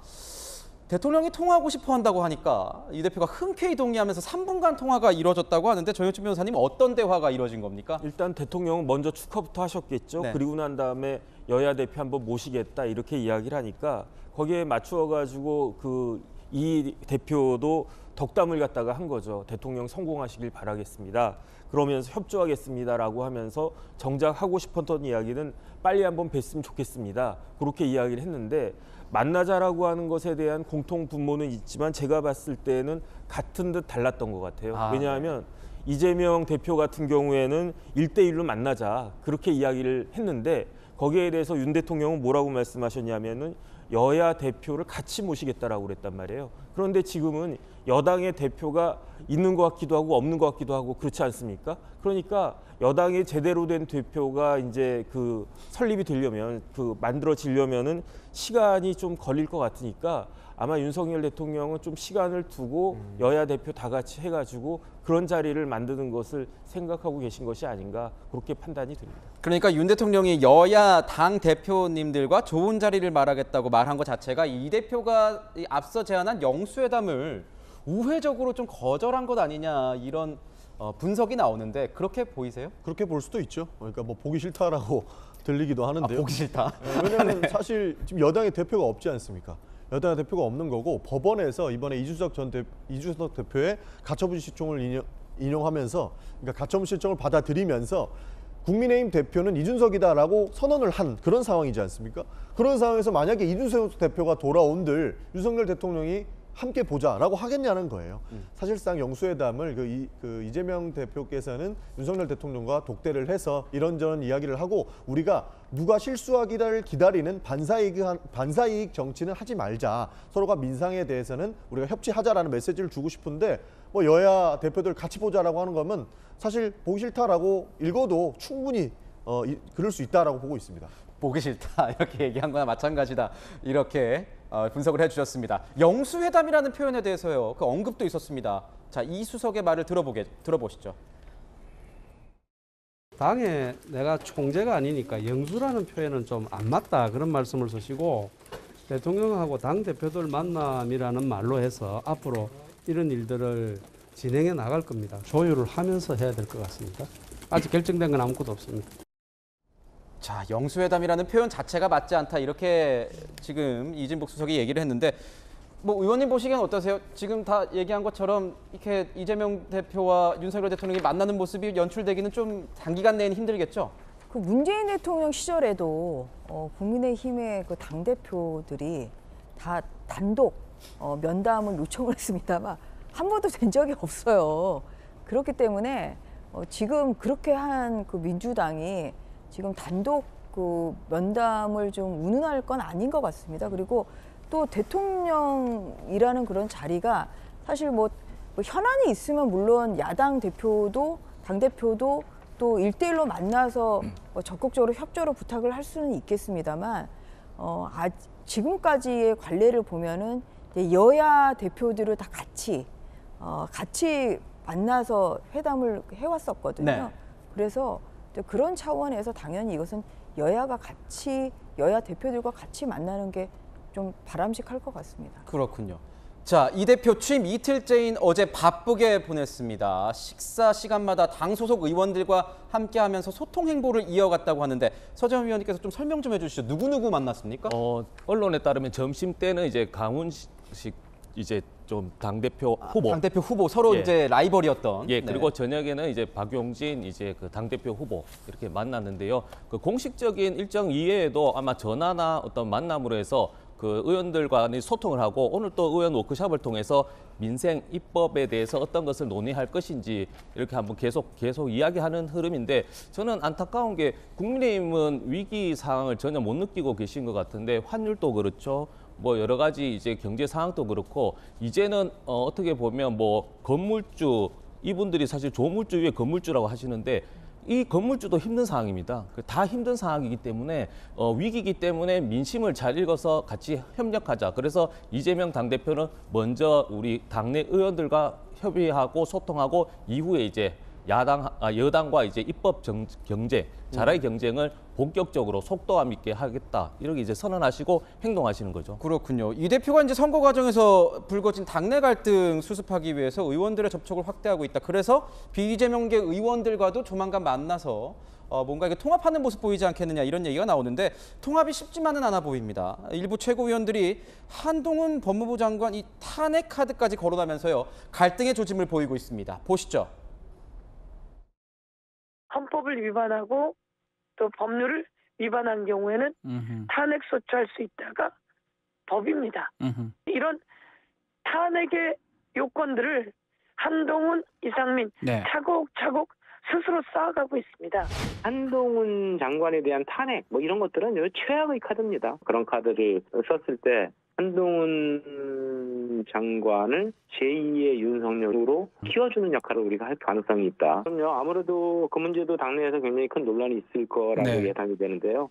대통령이 통화하고 싶어 한다고 하니까 이 대표가 흔쾌히 동의하면서 3분간 통화가 이뤄졌다고 하는데 정영춘 변호사님 어떤 대화가 이뤄진 겁니까? 일단 대통령은 먼저 축하부터 하셨겠죠. 네. 그리고 난 다음에 여야 대표 한번 모시겠다 이렇게 이야기를 하니까 거기에 맞추어 가지고 이 대표도 덕담을 갖다가 한 거죠. 대통령 성공하시길 바라겠습니다. 그러면서 협조하겠습니다라고 하면서 정작 하고 싶었던 이야기는 빨리 한번 뵀으면 좋겠습니다. 그렇게 이야기를 했는데 만나자라고 하는 것에 대한 공통 분모는 있지만 제가 봤을 때는 같은 듯 달랐던 것 같아요. 왜냐하면 이재명 대표 같은 경우에는 1대1로 만나자 그렇게 이야기를 했는데 거기에 대해서 윤 대통령은 뭐라고 말씀하셨냐면은 여야 대표를 같이 모시겠다라고 그랬단 말이에요. 그런데 지금은 여당의 대표가 있는 것 같기도 하고 없는 것 같기도 하고 그렇지 않습니까? 그러니까 여당의 제대로 된 대표가 이제 설립이 되려면 만들어지려면은 시간이 좀 걸릴 것 같으니까 아마 윤석열 대통령은 좀 시간을 두고 여야 대표 다 같이 해가지고 그런 자리를 만드는 것을 생각하고 계신 것이 아닌가 그렇게 판단이 됩니다. 그러니까 윤 대통령이 여야 당 대표님들과 좋은 자리를 말하겠다고 말한 것 자체가 이 대표가 앞서 제안한 영수회담을 우회적으로 좀 거절한 것 아니냐 이런 분석이 나오는데 그렇게 보이세요? 그렇게 볼 수도 있죠. 그러니까 뭐 보기 싫다라고 들리기도 하는데요. 보기 싫다. 왜냐하면 사실 지금 여당의 대표가 없지 않습니까? 여당의 대표가 없는 거고 법원에서 이번에 이준석 대표의 가처분 신청을 인용하면서 그러니까 가처분 신청을 받아들이면서 국민의힘 대표는 이준석이다라고 선언을 한 그런 상황이지 않습니까? 그런 상황에서 만약에 이준석 대표가 돌아온들 윤석열 대통령이 함께 보자라고 하겠냐는 거예요. 사실상 영수회담을 이재명 대표께서는 윤석열 대통령과 독대를 해서 이런저런 이야기를 하고 우리가 누가 실수하기를 기다리는 반사이익 정치는 하지 말자. 서로가 민상에 대해서는 우리가 협치하자라는 메시지를 주고 싶은데 뭐 여야 대표들 같이 보자라고 하는 거면 사실 보기 싫다라고 읽어도 충분히 그럴 수 있다라고 보고 있습니다. 보기 싫다 이렇게 얘기한 거나 마찬가지다 이렇게 분석을 해주셨습니다. 영수회담이라는 표현에 대해서요. 그 언급도 있었습니다. 자, 이 수석의 말을 들어보시죠. 당에 내가 총재가 아니니까 영수라는 표현은 좀 안 맞다 그런 말씀을 쓰시고 대통령하고 당 대표들 만남이라는 말로 해서 앞으로 이런 일들을 진행해 나갈 겁니다. 조율을 하면서 해야 될 것 같습니다. 아직 결정된 건 아무것도 없습니다. 자, 영수회담이라는 표현 자체가 맞지 않다 이렇게 지금 이진복 수석이 얘기를 했는데 뭐 의원님 보시기엔 어떠세요? 지금 다 얘기한 것처럼 이렇게 이재명 대표와 윤석열 대통령이 만나는 모습이 연출되기는 좀 단기간 내에는 힘들겠죠? 그 문재인 대통령 시절에도 국민의힘의 그 당대표들이 다 단독 면담을 요청을 했습니다만 한 번도 된 적이 없어요. 그렇기 때문에 지금 그렇게 한 그 민주당이 지금 단독 그 면담을 좀 운운할 건 아닌 것 같습니다. 그리고 또 대통령이라는 그런 자리가 사실 뭐 현안이 있으면 물론 야당 대표도 당대표도 또 1대1로 만나서 적극적으로 협조를 부탁을 할 수는 있겠습니다만 지금까지의 관례를 보면은 여야 대표들을 다 같이 만나서 회담을 해왔었거든요. 네. 그래서 그런 차원에서 당연히 이것은 여야가 같이 여야 대표들과 같이 만나는 게 좀 바람직할 것 같습니다. 그렇군요. 자, 이 대표 취임 이틀째인 어제 바쁘게 보냈습니다. 식사 시간마다 당 소속 의원들과 함께하면서 소통 행보를 이어갔다고 하는데 서재원 위원님께서 좀 설명 좀 해주시죠. 누구 만났습니까? 언론에 따르면 점심 때는 이제 강훈식 이제 좀 당대표 후보, 당대표 후보 서로 이제 라이벌이었던. 예, 그리고 저녁에는 이제 박용진 이제 그 당대표 후보 이렇게 만났는데요. 그 공식적인 일정 이외에도 아마 전화나 어떤 만남으로 해서 그 의원들과 소통을 하고 오늘 또 의원 워크숍을 통해서 민생 입법에 대해서 어떤 것을 논의할 것인지 이렇게 한번 계속 이야기하는 흐름인데 저는 안타까운 게 국민의힘은 위기 상황을 전혀 못 느끼고 계신 것 같은데 환율도 그렇죠. 뭐 여러 가지 이제 경제 상황도 그렇고 이제는 어떻게 보면 뭐 건물주 이분들이 사실 조물주 위에 건물주라고 하시는데 이 건물주도 힘든 상황입니다. 다 힘든 상황이기 때문에 위기이기 때문에 민심을 잘 읽어서 같이 협력하자. 그래서 이재명 당대표는 먼저 우리 당내 의원들과 협의하고 소통하고 이후에 이제 여당과 이제 입법 경제, 자라의 경쟁을 본격적으로 속도감 있게 하겠다. 이렇게 이제 선언하시고 행동하시는 거죠. 그렇군요. 이 대표가 이제 선거 과정에서 불거진 당내 갈등 수습하기 위해서 의원들의 접촉을 확대하고 있다. 그래서 비이재명계 의원들과도 조만간 만나서 뭔가 이게 통합하는 모습 보이지 않겠느냐 이런 얘기가 나오는데 통합이 쉽지만은 않아 보입니다. 일부 최고위원들이 한동훈 법무부 장관 이 탄핵 카드까지 거론하면서요. 갈등의 조짐을 보이고 있습니다. 보시죠. 헌법을 위반하고 또 법률을 위반한 경우에는 탄핵 소추할 수 있다가 법입니다. 이런 탄핵의 요건들을 한동훈, 이상민 차곡차곡 스스로 쌓아가고 있습니다. 한동훈 장관에 대한 탄핵 뭐 이런 것들은 최악의 카드입니다. 그런 카드를 썼을 때 한동훈 장관을 제2의 윤석열으로 키워주는 역할을 우리가 할 가능성이 있다. 그럼요. 아무래도 그 문제도 당내에서 굉장히 큰 논란이 있을 거라고 예상이 되는데요.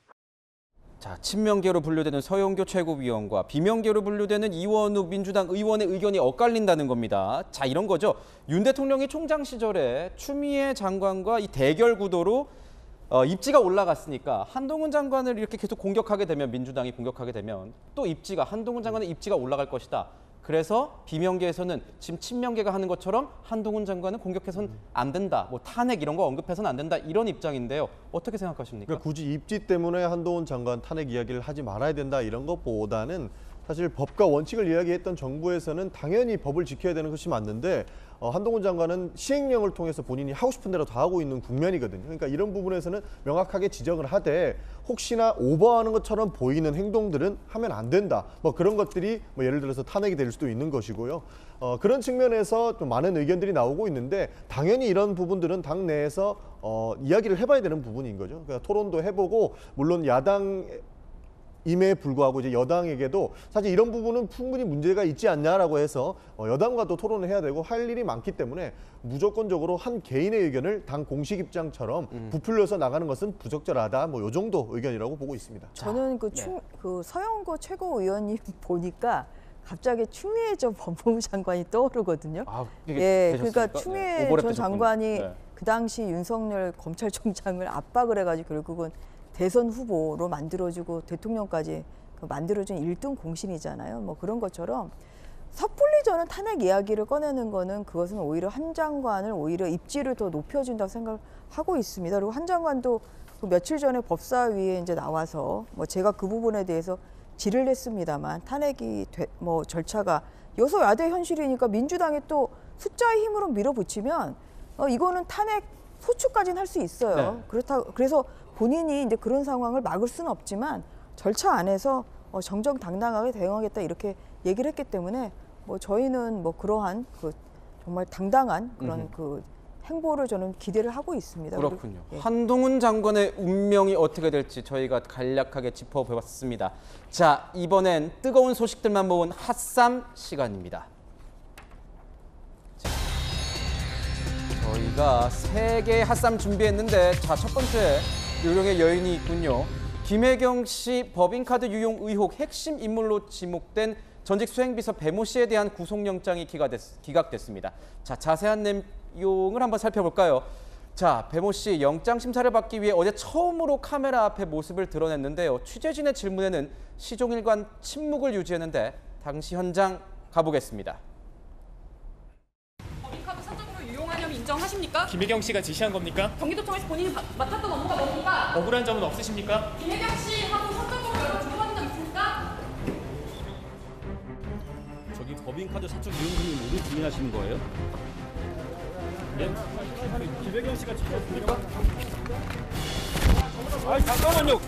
자, 친명계로 분류되는 서영교 최고위원과 비명계로 분류되는 이원우 민주당 의원의 의견이 엇갈린다는 겁니다. 자, 이런 거죠. 윤 대통령이 총장 시절에 추미애 장관과 이 대결 구도로 입지가 올라갔으니까 한동훈 장관을 이렇게 계속 공격하게 되면 민주당이 공격하게 되면 또 한동훈 장관의 입지가 올라갈 것이다. 그래서 비명계에서는 지금 친명계가 하는 것처럼 한동훈 장관은 공격해서는 안 된다. 뭐 탄핵 이런 거 언급해서는 안 된다. 이런 입장인데요. 어떻게 생각하십니까? 그러니까 굳이 입지 때문에 한동훈 장관 탄핵 이야기를 하지 말아야 된다 이런 것보다는 사실 법과 원칙을 이야기했던 정부에서는 당연히 법을 지켜야 되는 것이 맞는데 한동훈 장관은 시행령을 통해서 본인이 하고 싶은 대로 다 하고 있는 국면이거든요. 그러니까 이런 부분에서는 명확하게 지적을 하되 혹시나 오버하는 것처럼 보이는 행동들은 하면 안 된다. 뭐 그런 것들이 뭐 예를 들어서 탄핵이 될 수도 있는 것이고요. 그런 측면에서 좀 많은 의견들이 나오고 있는데 당연히 이런 부분들은 당 내에서 이야기를 해봐야 되는 부분인 거죠. 그러니까 토론도 해보고 물론 임에 불구하고 이제 여당에게도 사실 이런 부분은 충분히 문제가 있지 않냐라고 해서 여당과도 토론을 해야 되고 할 일이 많기 때문에 무조건적으로 한 개인의 의견을 당 공식 입장처럼 부풀려서 나가는 것은 부적절하다. 뭐 이 정도 의견이라고 보고 있습니다. 저는 그 서영교 최고위원님 보니까 갑자기 추미애 전 법무부 장관이 떠오르거든요. 그러니까 추미애 전 장관이 그 당시 윤석열 검찰총장을 압박을 해가지고 결국은 대선 후보로 만들어주고 대통령까지 만들어준 1등 공신이잖아요. 뭐 그런 것처럼 섣불리 저는 탄핵 이야기를 꺼내는 거는 그것은 오히려 한 장관을 오히려 입지를 더 높여준다고 생각하고 있습니다. 그리고 한 장관도 그 며칠 전에 법사위에 이제 나와서 뭐 제가 그 부분에 대해서 질의를 했습니다만 탄핵이 뭐 절차가 여소야대 현실이니까 민주당이 또 숫자의 힘으로 밀어붙이면 이거는 탄핵 소추까지는 할 수 있어요. 그래서 본인이 이제 그런 상황을 막을 수는 없지만 절차 안에서 정정당당하게 대응하겠다 이렇게 얘기를 했기 때문에 뭐 저희는 뭐 그러한 그 정말 당당한 그런 그 행보를 저는 기대를 하고 있습니다. 그렇군요. 한동훈 장관의 운명이 어떻게 될지 저희가 간략하게 짚어봤습니다. 자, 이번엔 뜨거운 소식들만 모은 핫쌈 시간입니다. 저희가 3개의 핫쌈 준비했는데 자, 첫 번째 요령의 여인이 있군요. 김혜경 씨 법인카드 유용 의혹 핵심 인물로 지목된 전직 수행비서 배모 씨에 대한 구속영장이 기각됐습니다. 자, 자세한 내용을 한번 살펴볼까요? 자, 배모 씨 영장 심사를 받기 위해 어제 처음으로 카메라 앞에 모습을 드러냈는데요. 취재진의 질문에는 시종일관 침묵을 유지했는데 당시 현장 가보겠습니다. 법인카드 사적으로 유용하냐면 인정하십니까? 김혜경 씨가 지시한 겁니까? 경기도청에서 본인이 맡았던 업무가 뭡니까? 억울한 점은 없으십니까? 김혜경 씨하고 사적으로 연락 주고받은 적 있습니까? 저기 법인카드 사적 이용 등을 모두 부인하시는 거예요? 네? 김혜경 씨가 지시했습니까? 아니 잠깐만요.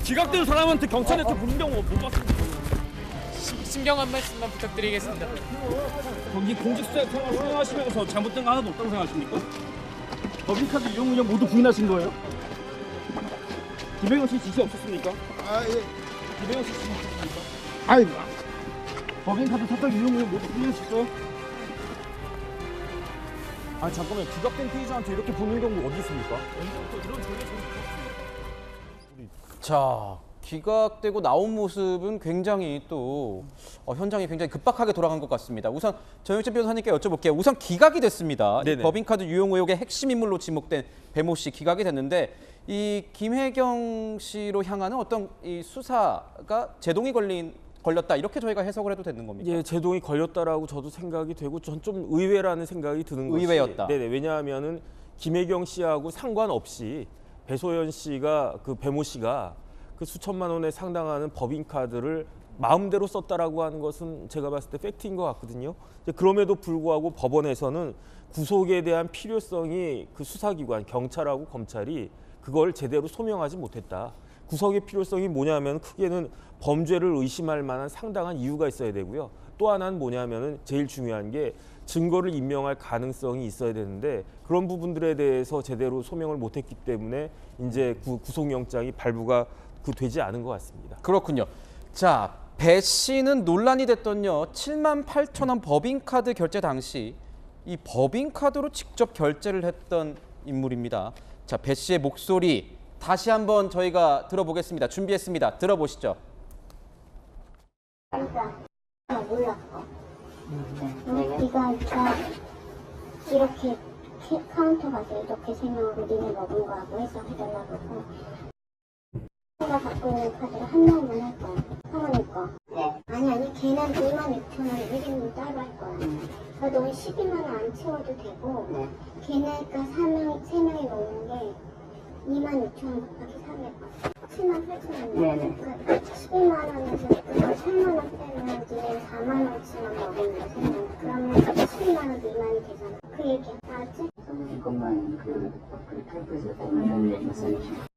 기각된 사람한테 경찰한테 부른 경우 못 봤습니다. 신경한 말씀만 부탁드리겠습니다. 거기 공직수사 생활 수행하시면서 잘못된 거 하나도 없다고 생각하십니까? 법인카드 이용 의혹 모두 부인하신 거예요? 김혜경 씨 지시 없었습니까? 김혜경 씨 지시 없었습니까? 아이, 법인카드 사적 이용 의혹 모두 부인하셨어요? 아 잠깐만, 기각된 피의자한테 이렇게 보는 경우 어디 있습니까? 자, 기각되고 나온 모습은 굉장히 또 현장이 굉장히 급박하게 돌아간 것 같습니다. 우선 정영진 변호사님께 여쭤볼게요. 우선 기각이 됐습니다. 이 법인카드 유용 의혹의 핵심 인물로 지목된 배모 씨 기각이 됐는데 이 김혜경 씨로 향하는 어떤 이 수사가 제동이 걸렸다 이렇게 저희가 해석을 해도 되는 겁니까? 예, 제동이 걸렸다라고 저도 생각이 되고 전 좀 의외라는 생각이 드는 것이 의외였다. 네네, 왜냐하면은 김혜경 씨하고 상관없이 배소연 씨가 그 배모 씨가 그 수천만 원에 상당하는 법인카드를 마음대로 썼다라고 하는 것은 제가 봤을 때 팩트인 것 같거든요. 그럼에도 불구하고 법원에서는 구속에 대한 필요성이 그 수사기관 경찰하고 검찰이 그걸 제대로 소명하지 못했다. 구속의 필요성이 뭐냐면 크게는 범죄를 의심할 만한 상당한 이유가 있어야 되고요. 또 하나는 뭐냐면은 제일 중요한 게 증거를 인멸할 가능성이 있어야 되는데 그런 부분들에 대해서 제대로 소명을 못했기 때문에 이제 구속영장이 발부가 되지 않은 것 같습니다. 그렇군요. 자, 배 씨는 논란이 됐던요. 7만 8천 원 법인카드 결제 당시 이 법인카드로 직접 결제를 했던 인물입니다. 자, 배 씨의 목소리 다시 한번 저희가 들어보겠습니다. 준비했습니다. 들어보시죠. 몰랐어. 네가 이렇게 카운터 가서 이렇게 생각하고 니네 먹은 거하고 해서 해달라고. 내가 갖고 있는 카드를 한 명만 할 거야. 사모님 거. 네. 아니 걔는 26,000원 1인분 따로 할 거야. 그러니까 너는 12만 원 안 채워도 되고 네. 걔네가 3명이 먹는 게 26,000원 곱하기 300원. 78,000원. 네네. 그러니까 12만 원에서 3만 원 빼면 니네 4만 원치만 먹으면 돼. 그러면 12만 원 미만이 되잖아. 그 얘기야. 알았지? 이것만 그 타이프에서 때문에 말씀이시죠.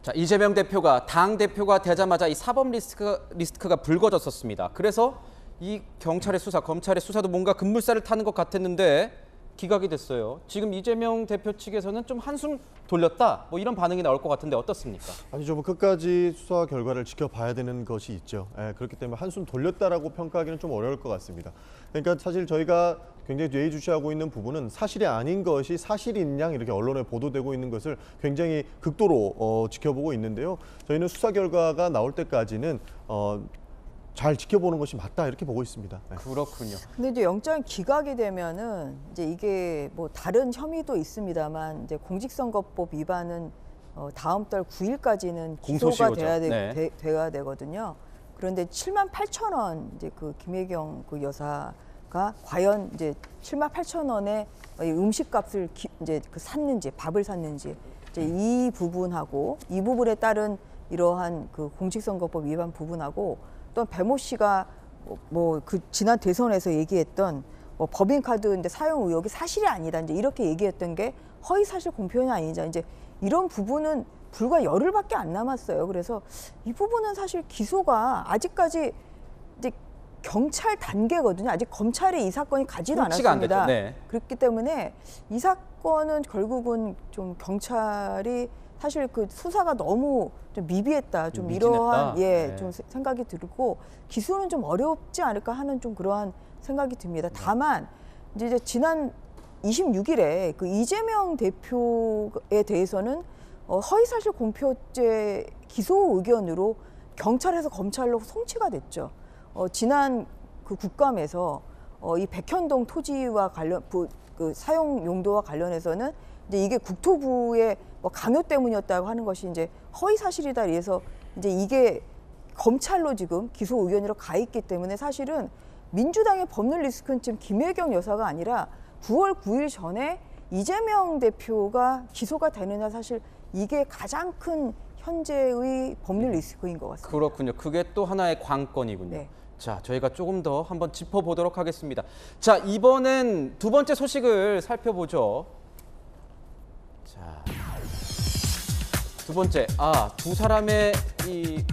자, 이재명 대표가 당 대표가 되자마자 이 사법 리스크가 불거졌었습니다. 그래서 이 경찰의 수사, 검찰의 수사도 뭔가 급물살을 타는 것 같았는데 기각이 됐어요. 지금 이재명 대표 측에서는 좀 한숨 돌렸다, 뭐 이런 반응이 나올 것 같은데 어떻습니까? 아니죠. 뭐 끝까지 수사 결과를 지켜봐야 되는 것이 있죠. 그렇기 때문에 한숨 돌렸다라고 평가하기는 좀 어려울 것 같습니다. 그러니까 사실 저희가 굉장히 예의주시하고 있는 부분은 사실이 아닌 것이 사실인 양 이렇게 언론에 보도되고 있는 것을 굉장히 극도로 지켜보고 있는데요. 저희는 수사 결과가 나올 때까지는 잘 지켜보는 것이 맞다 이렇게 보고 있습니다. 네. 그렇군요. 근데 이제 영장 기각이 되면은 이제 이게 뭐 다른 혐의도 있습니다만 이제 공직선거법 위반은 다음 달 9일까지는 기소가 돼야 되거든요. 그런데 7만 8천 원 이제 그 김혜경 그 여사가 과연 이제 7만 8천 원의 음식값을 이제 그 샀는지 밥을 샀는지 이제 이 부분하고 이 부분에 따른 이러한 그 공직선거법 위반 부분하고 또 배모 씨가 뭐 그 지난 대선에서 얘기했던 뭐 법인카드 이제 사용 의혹이 사실이 아니다 이제 이렇게 얘기했던 게 허위사실 공표는 아니자 이제 이런 부분은 불과 열흘밖에 안 남았어요. 그래서 이 부분은 사실 기소가 아직까지 이제 경찰 단계거든요. 아직 검찰이 이 사건이 가지도 않았습니다. 네. 그렇기 때문에 이 사건은 결국은 좀 경찰이 사실 그 수사가 너무 좀 미비했다, 좀 이러한 좀 생각이 들고 기소는 좀 어렵지 않을까 하는 좀 그러한 생각이 듭니다. 다만 이제 지난 26일에 그 이재명 대표에 대해서는 허위사실 공표죄 기소 의견으로 경찰에서 검찰로 송치가 됐죠. 지난 그 국감에서 이 백현동 토지와 관련 그 사용 용도와 관련해서는 이제 이게 국토부의 뭐 강요 때문이었다고 하는 것이 이제 허위 사실이다. 그래서 이제 이게 검찰로 지금 기소 의견으로 가 있기 때문에 사실은 민주당의 법률 리스크는 지금 김혜경 여사가 아니라 9월 9일 전에 이재명 대표가 기소가 되느냐, 사실 이게 가장 큰 현재의 법률 리스크인 것 같습니다. 그렇군요. 그게 또 하나의 관건이군요. 네. 자, 저희가 조금 더 한번 짚어보도록 하겠습니다. 자, 이번엔 두 번째 소식을 살펴보죠. 자, 두 번째, 두 사람의 이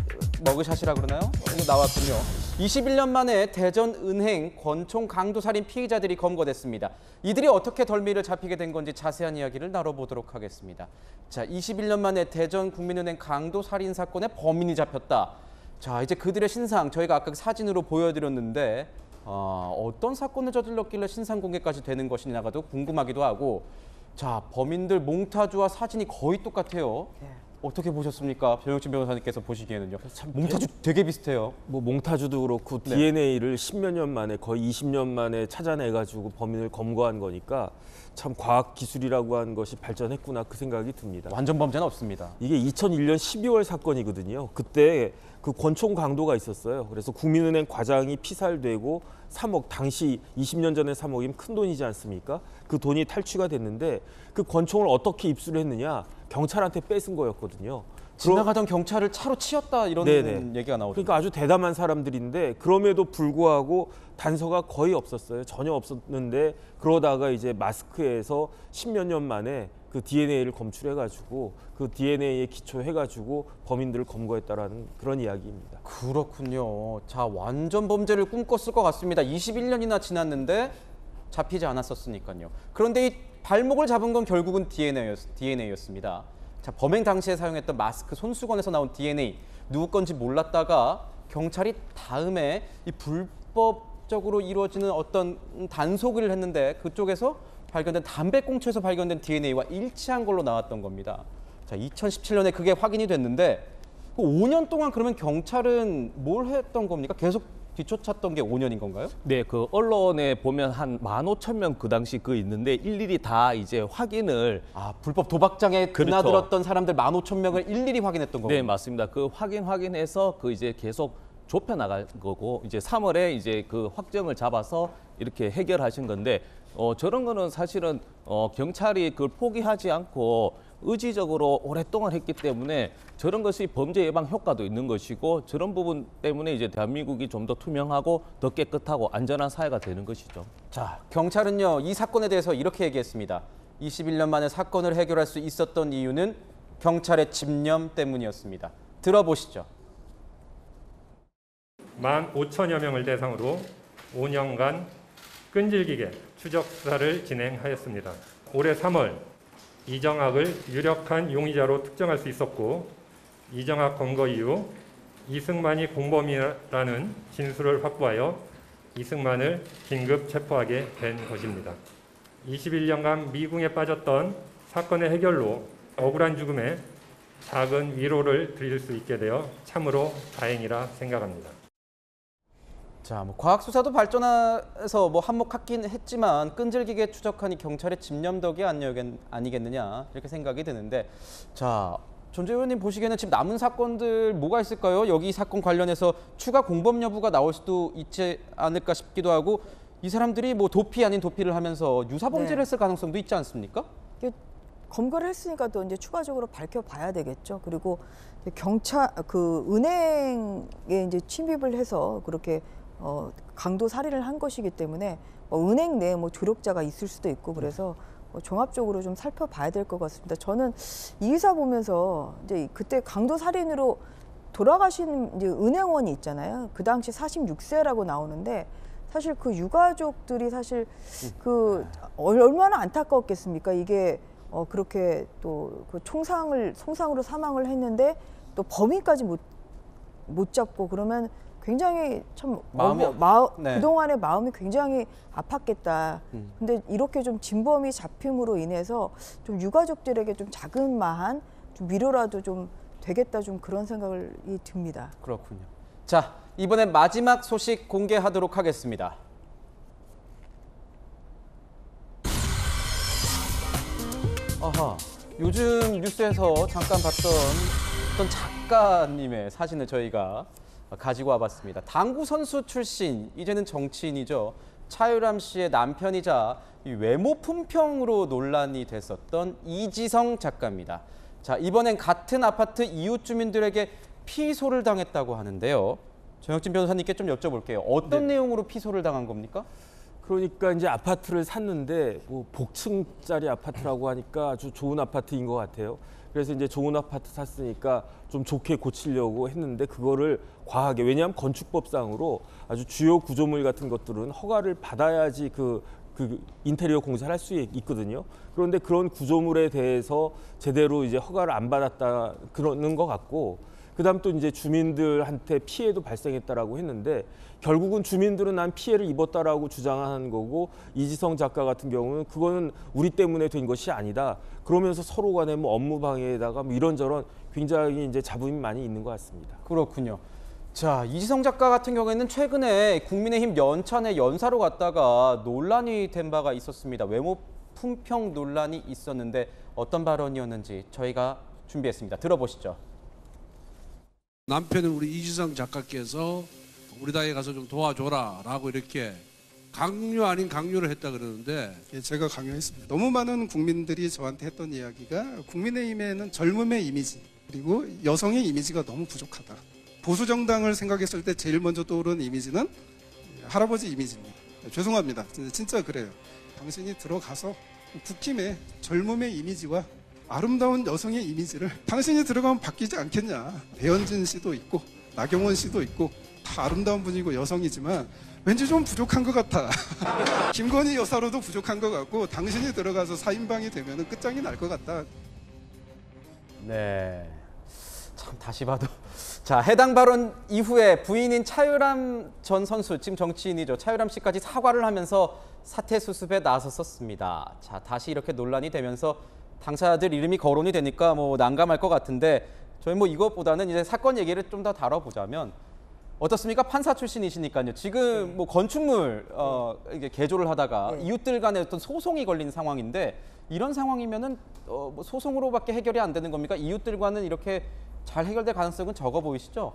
머그샷이라 그러나요? 이거 나왔군요. 21년 만에 대전은행 권총 강도살인 피의자들이 검거됐습니다. 이들이 어떻게 덜미를 잡히게 된 건지 자세한 이야기를 나눠보도록 하겠습니다. 자, 21년 만에 대전국민은행 강도살인 사건의 범인이 잡혔다. 자, 이제 그들의 신상 저희가 아까 사진으로 보여드렸는데 어떤 사건을 저질렀길래 신상 공개까지 되는 것이냐가도 궁금하기도 하고, 자, 범인들 몽타주와 사진이 거의 똑같아요. 네. 어떻게 보셨습니까? 변혁진 변호사님께서 보시기에는요. 참 몽타주 되게 비슷해요. 뭐 몽타주도 그렇고 네. DNA를 10몇 년 만에, 거의 20년 만에 찾아내가지고 범인을 검거한 거니까 참 과학 기술이라고 하는 것이 발전했구나, 그 생각이 듭니다. 완전 범죄는 없습니다. 이게 2001년 12월 사건이거든요. 그때 그 권총 강도가 있었어요. 그래서 국민은행 과장이 피살되고 3억, 당시 20년 전에 3억이면 큰 돈이지 않습니까? 그 돈이 탈취가 됐는데 그 권총을 어떻게 입수를 했느냐? 경찰한테 뺏은 거였거든요. 지나가던 경찰을 차로 치었다, 이런 네네. 얘기가 나오죠. 그러니까 아주 대담한 사람들인데 그럼에도 불구하고 단서가 거의 없었어요. 전혀 없었는데 그러다가 이제 마스크에서 10몇 년 만에 그 DNA를 검출해가지고 그 DNA에 기초해가지고 범인들을 검거했다라는 그런 이야기입니다. 그렇군요. 자, 완전 범죄를 꿈꿨을 것 같습니다. 21년이나 지났는데 잡히지 않았었으니까요. 그런데 이 발목을 잡은 건 결국은 DNA였습니다. 자, 범행 당시에 사용했던 마스크 손수건에서 나온 DNA, 누구 건지 몰랐다가 경찰이 다음에 이 불법적으로 이루어지는 어떤 단속을 했는데 그쪽에서 발견된 담배꽁초에서 발견된 DNA와 일치한 걸로 나왔던 겁니다. 자, 2017년에 그게 확인이 됐는데 5년 동안 그러면 경찰은 뭘 했던 겁니까? 계속 뒤쫓았던 게 5년인 건가요? 네, 그 언론에 보면 한 15,000명 그 당시 그 있는데 일일이 다 이제 확인을 불법 도박장에 그렇죠. 드나들었던 사람들 15,000명을 일일이 확인했던 거고. 네, 맞습니다. 그 확인해서 그 이제 계속 좁혀 나갈 거고 이제 3월에 이제 그 확정을 잡아서 이렇게 해결하신 건데 저런 거는 사실은 경찰이 그걸 포기하지 않고 의지적으로 오랫동안 했기 때문에 저런 것이 범죄 예방 효과도 있는 것이고 저런 부분 때문에 이제 대한민국이 좀 더 투명하고 더 깨끗하고 안전한 사회가 되는 것이죠. 자, 경찰은요, 이 사건에 대해서 이렇게 얘기했습니다. 21년 만에 사건을 해결할 수 있었던 이유는 경찰의 집념 때문이었습니다. 들어보시죠. 15,000여 명을 대상으로 5년간 끈질기게 추적 수사를 진행하였습니다. 올해 3월 이정학을 유력한 용의자로 특정할 수 있었고 이정학 검거 이후 이승만이 공범이라는 진술을 확보하여 이승만을 긴급 체포하게 된 것입니다. 21년간 미궁에 빠졌던 사건의 해결로 억울한 죽음에 작은 위로를 드릴 수 있게 되어 참으로 다행이라 생각합니다. 자, 뭐 과학 수사도 발전해서 뭐 한몫했긴 했지만 끈질기게 추적하니 경찰의 집념 덕이 아니겠느냐, 이렇게 생각이 드는데, 자, 전재 의원님 보시기에는 지금 남은 사건들 뭐가 있을까요? 여기 사건 관련해서 추가 공범 여부가 나올 수도 있지 않을까 싶기도 하고, 이 사람들이 뭐 도피 아닌 도피를 하면서 유사 범죄를 했을 가능성도 있지 않습니까? 검거를 했으니까 또 이제 추가적으로 밝혀봐야 되겠죠. 그리고 경찰 그 은행에 이제 침입을 해서 그렇게 강도 살인을 한 것이기 때문에 은행 내에 뭐 조력자가 있을 수도 있고, 그래서 종합적으로 좀 살펴봐야 될 것 같습니다. 저는 이 기사 보면서 이제 그때 강도 살인으로 돌아가신 이제 은행원이 있잖아요. 그 당시 46세라고 나오는데 사실 그 유가족들이 사실 그 얼마나 안타까웠겠습니까? 이게 그렇게 또 그 총상으로 사망을 했는데 또 범인까지 못 잡고 그러면 굉장히 참 네. 그동안의 마음이 굉장히 아팠겠다. 근데 이렇게 좀 진범이 잡힘으로 인해서 좀 유가족들에게 좀 자그마한 좀 위로라도 좀 되겠다, 좀 그런 생각이 듭니다. 그렇군요. 자, 이번엔 마지막 소식 공개하도록 하겠습니다. 아하, 요즘 뉴스에서 잠깐 봤던 어떤 작가님의 사진을 저희가 가지고 와봤습니다. 당구 선수 출신, 이제는 정치인이죠. 차유람 씨의 남편이자 이 외모 품평으로 논란이 됐었던 이지성 작가입니다. 자, 이번엔 같은 아파트 이웃 주민들에게 피소를 당했다고 하는데요. 정혁진 변호사님께 좀 여쭤볼게요. 어떤 내용으로 피소를 당한 겁니까? 그러니까 이제 아파트를 샀는데 뭐 복층짜리 아파트라고 하니까 아주 좋은 아파트인 것 같아요. 그래서 이제 좋은 아파트 샀으니까 좀 좋게 고치려고 했는데 그거를 과하게, 왜냐하면 건축법상으로 아주 주요 구조물 같은 것들은 허가를 받아야지 그 인테리어 공사를 할 수 있거든요. 그런데 그런 구조물에 대해서 제대로 이제 허가를 안 받았다 그러는 것 같고, 그다음 또 이제 주민들한테 피해도 발생했다라고 했는데 결국은 주민들은 난 피해를 입었다라고 주장하는 거고, 이지성 작가 같은 경우는 그거는 우리 때문에 된 것이 아니다. 그러면서 서로 간에 뭐 업무 방해에다가 뭐 이런저런 굉장히 이제 잡음이 많이 있는 것 같습니다. 그렇군요. 자, 이지성 작가 같은 경우에는 최근에 국민의힘 연찬에 연사로 갔다가 논란이 된 바가 있었습니다. 외모 품평 논란이 있었는데 어떤 발언이었는지 저희가 준비했습니다. 들어보시죠. 남편은 우리 이지성 작가께서 우리 당에 가서 좀 도와줘라 라고 이렇게 강요 아닌 강요를 했다 그러는데, 예, 제가 강요했습니다. 너무 많은 국민들이 저한테 했던 이야기가 국민의힘에는 젊음의 이미지 그리고 여성의 이미지가 너무 부족하다. 보수 정당을 생각했을 때 제일 먼저 떠오르는 이미지는 할아버지 이미지입니다. 죄송합니다. 진짜 그래요. 당신이 들어가서 국힘의 젊음의 이미지와 아름다운 여성의 이미지를 당신이 들어가면 바뀌지 않겠냐. 배현진 씨도 있고 나경원 씨도 있고 다 아름다운 분이고 여성이지만 왠지 좀 부족한 것 같아. 김건희 여사로도 부족한 것 같고 당신이 들어가서 4인방이 되면 끝장이 날 것 같다. 네, 참 다시 봐도. 자, 해당 발언 이후에 부인인 차유람 전 선수, 지금 정치인이죠. 차유람 씨까지 사과를 하면서 사퇴 수습에 나섰었습니다. 자, 다시 이렇게 논란이 되면서 당사자들 이름이 거론이 되니까 뭐 난감할 것 같은데, 저희 뭐 이것보다는 이제 사건 얘기를 좀 더 다뤄보자면 어떻습니까? 판사 출신이시니까요. 지금 뭐 건축물 이게 개조를 하다가 이웃들 간에 어떤 소송이 걸린 상황인데, 이런 상황이면은 뭐 소송으로밖에 해결이 안 되는 겁니까? 이웃들과는 이렇게 잘 해결될 가능성은 적어 보이시죠?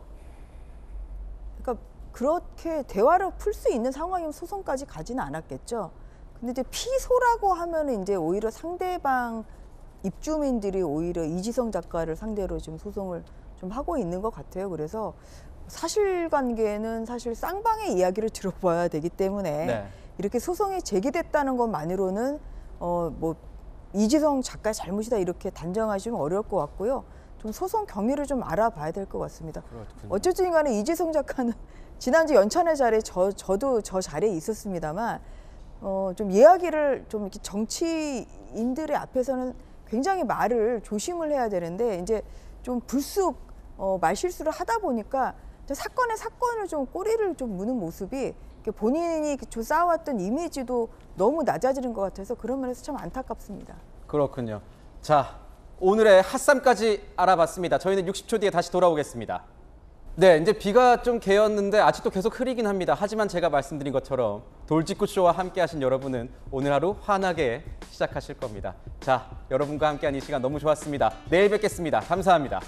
그러니까 그렇게 대화를 풀 수 있는 상황이면 소송까지 가지는 않았겠죠. 근데 이제 피소라고 하면은 이제 오히려 상대방 입주민들이 오히려 이지성 작가를 상대로 지금 소송을 좀 하고 있는 것 같아요. 그래서 사실관계는 사실 쌍방의 이야기를 들어봐야 되기 때문에 이렇게 소송이 제기됐다는 것만으로는 뭐 이지성 작가의 잘못이다 이렇게 단정하시면 어려울 것 같고요. 좀 소송 경위를 좀 알아봐야 될 것 같습니다. 그렇군요. 어쨌든 간에 이지성 작가는 지난주 연찬회 자리에 저도 저 자리에 있었습니다만 좀 이야기를 좀 이렇게 정치인들의 앞에서는 굉장히 말을 조심을 해야 되는데, 이제 좀 불쑥 말실수를 하다 보니까 사건을 좀 꼬리를 좀 무는 모습이 본인이 좀 쌓아왔던 이미지도 너무 낮아지는 것 같아서 그런 면에서 참 안타깝습니다. 그렇군요. 자, 오늘의 핫쌈까지 알아봤습니다. 저희는 60초 뒤에 다시 돌아오겠습니다. 네, 이제 비가 좀 개었는데 아직도 계속 흐리긴 합니다. 하지만 제가 말씀드린 것처럼 돌직구쇼와 함께 하신 여러분은 오늘 하루 환하게 시작하실 겁니다. 자, 여러분과 함께한 이 시간 너무 좋았습니다. 내일 뵙겠습니다. 감사합니다.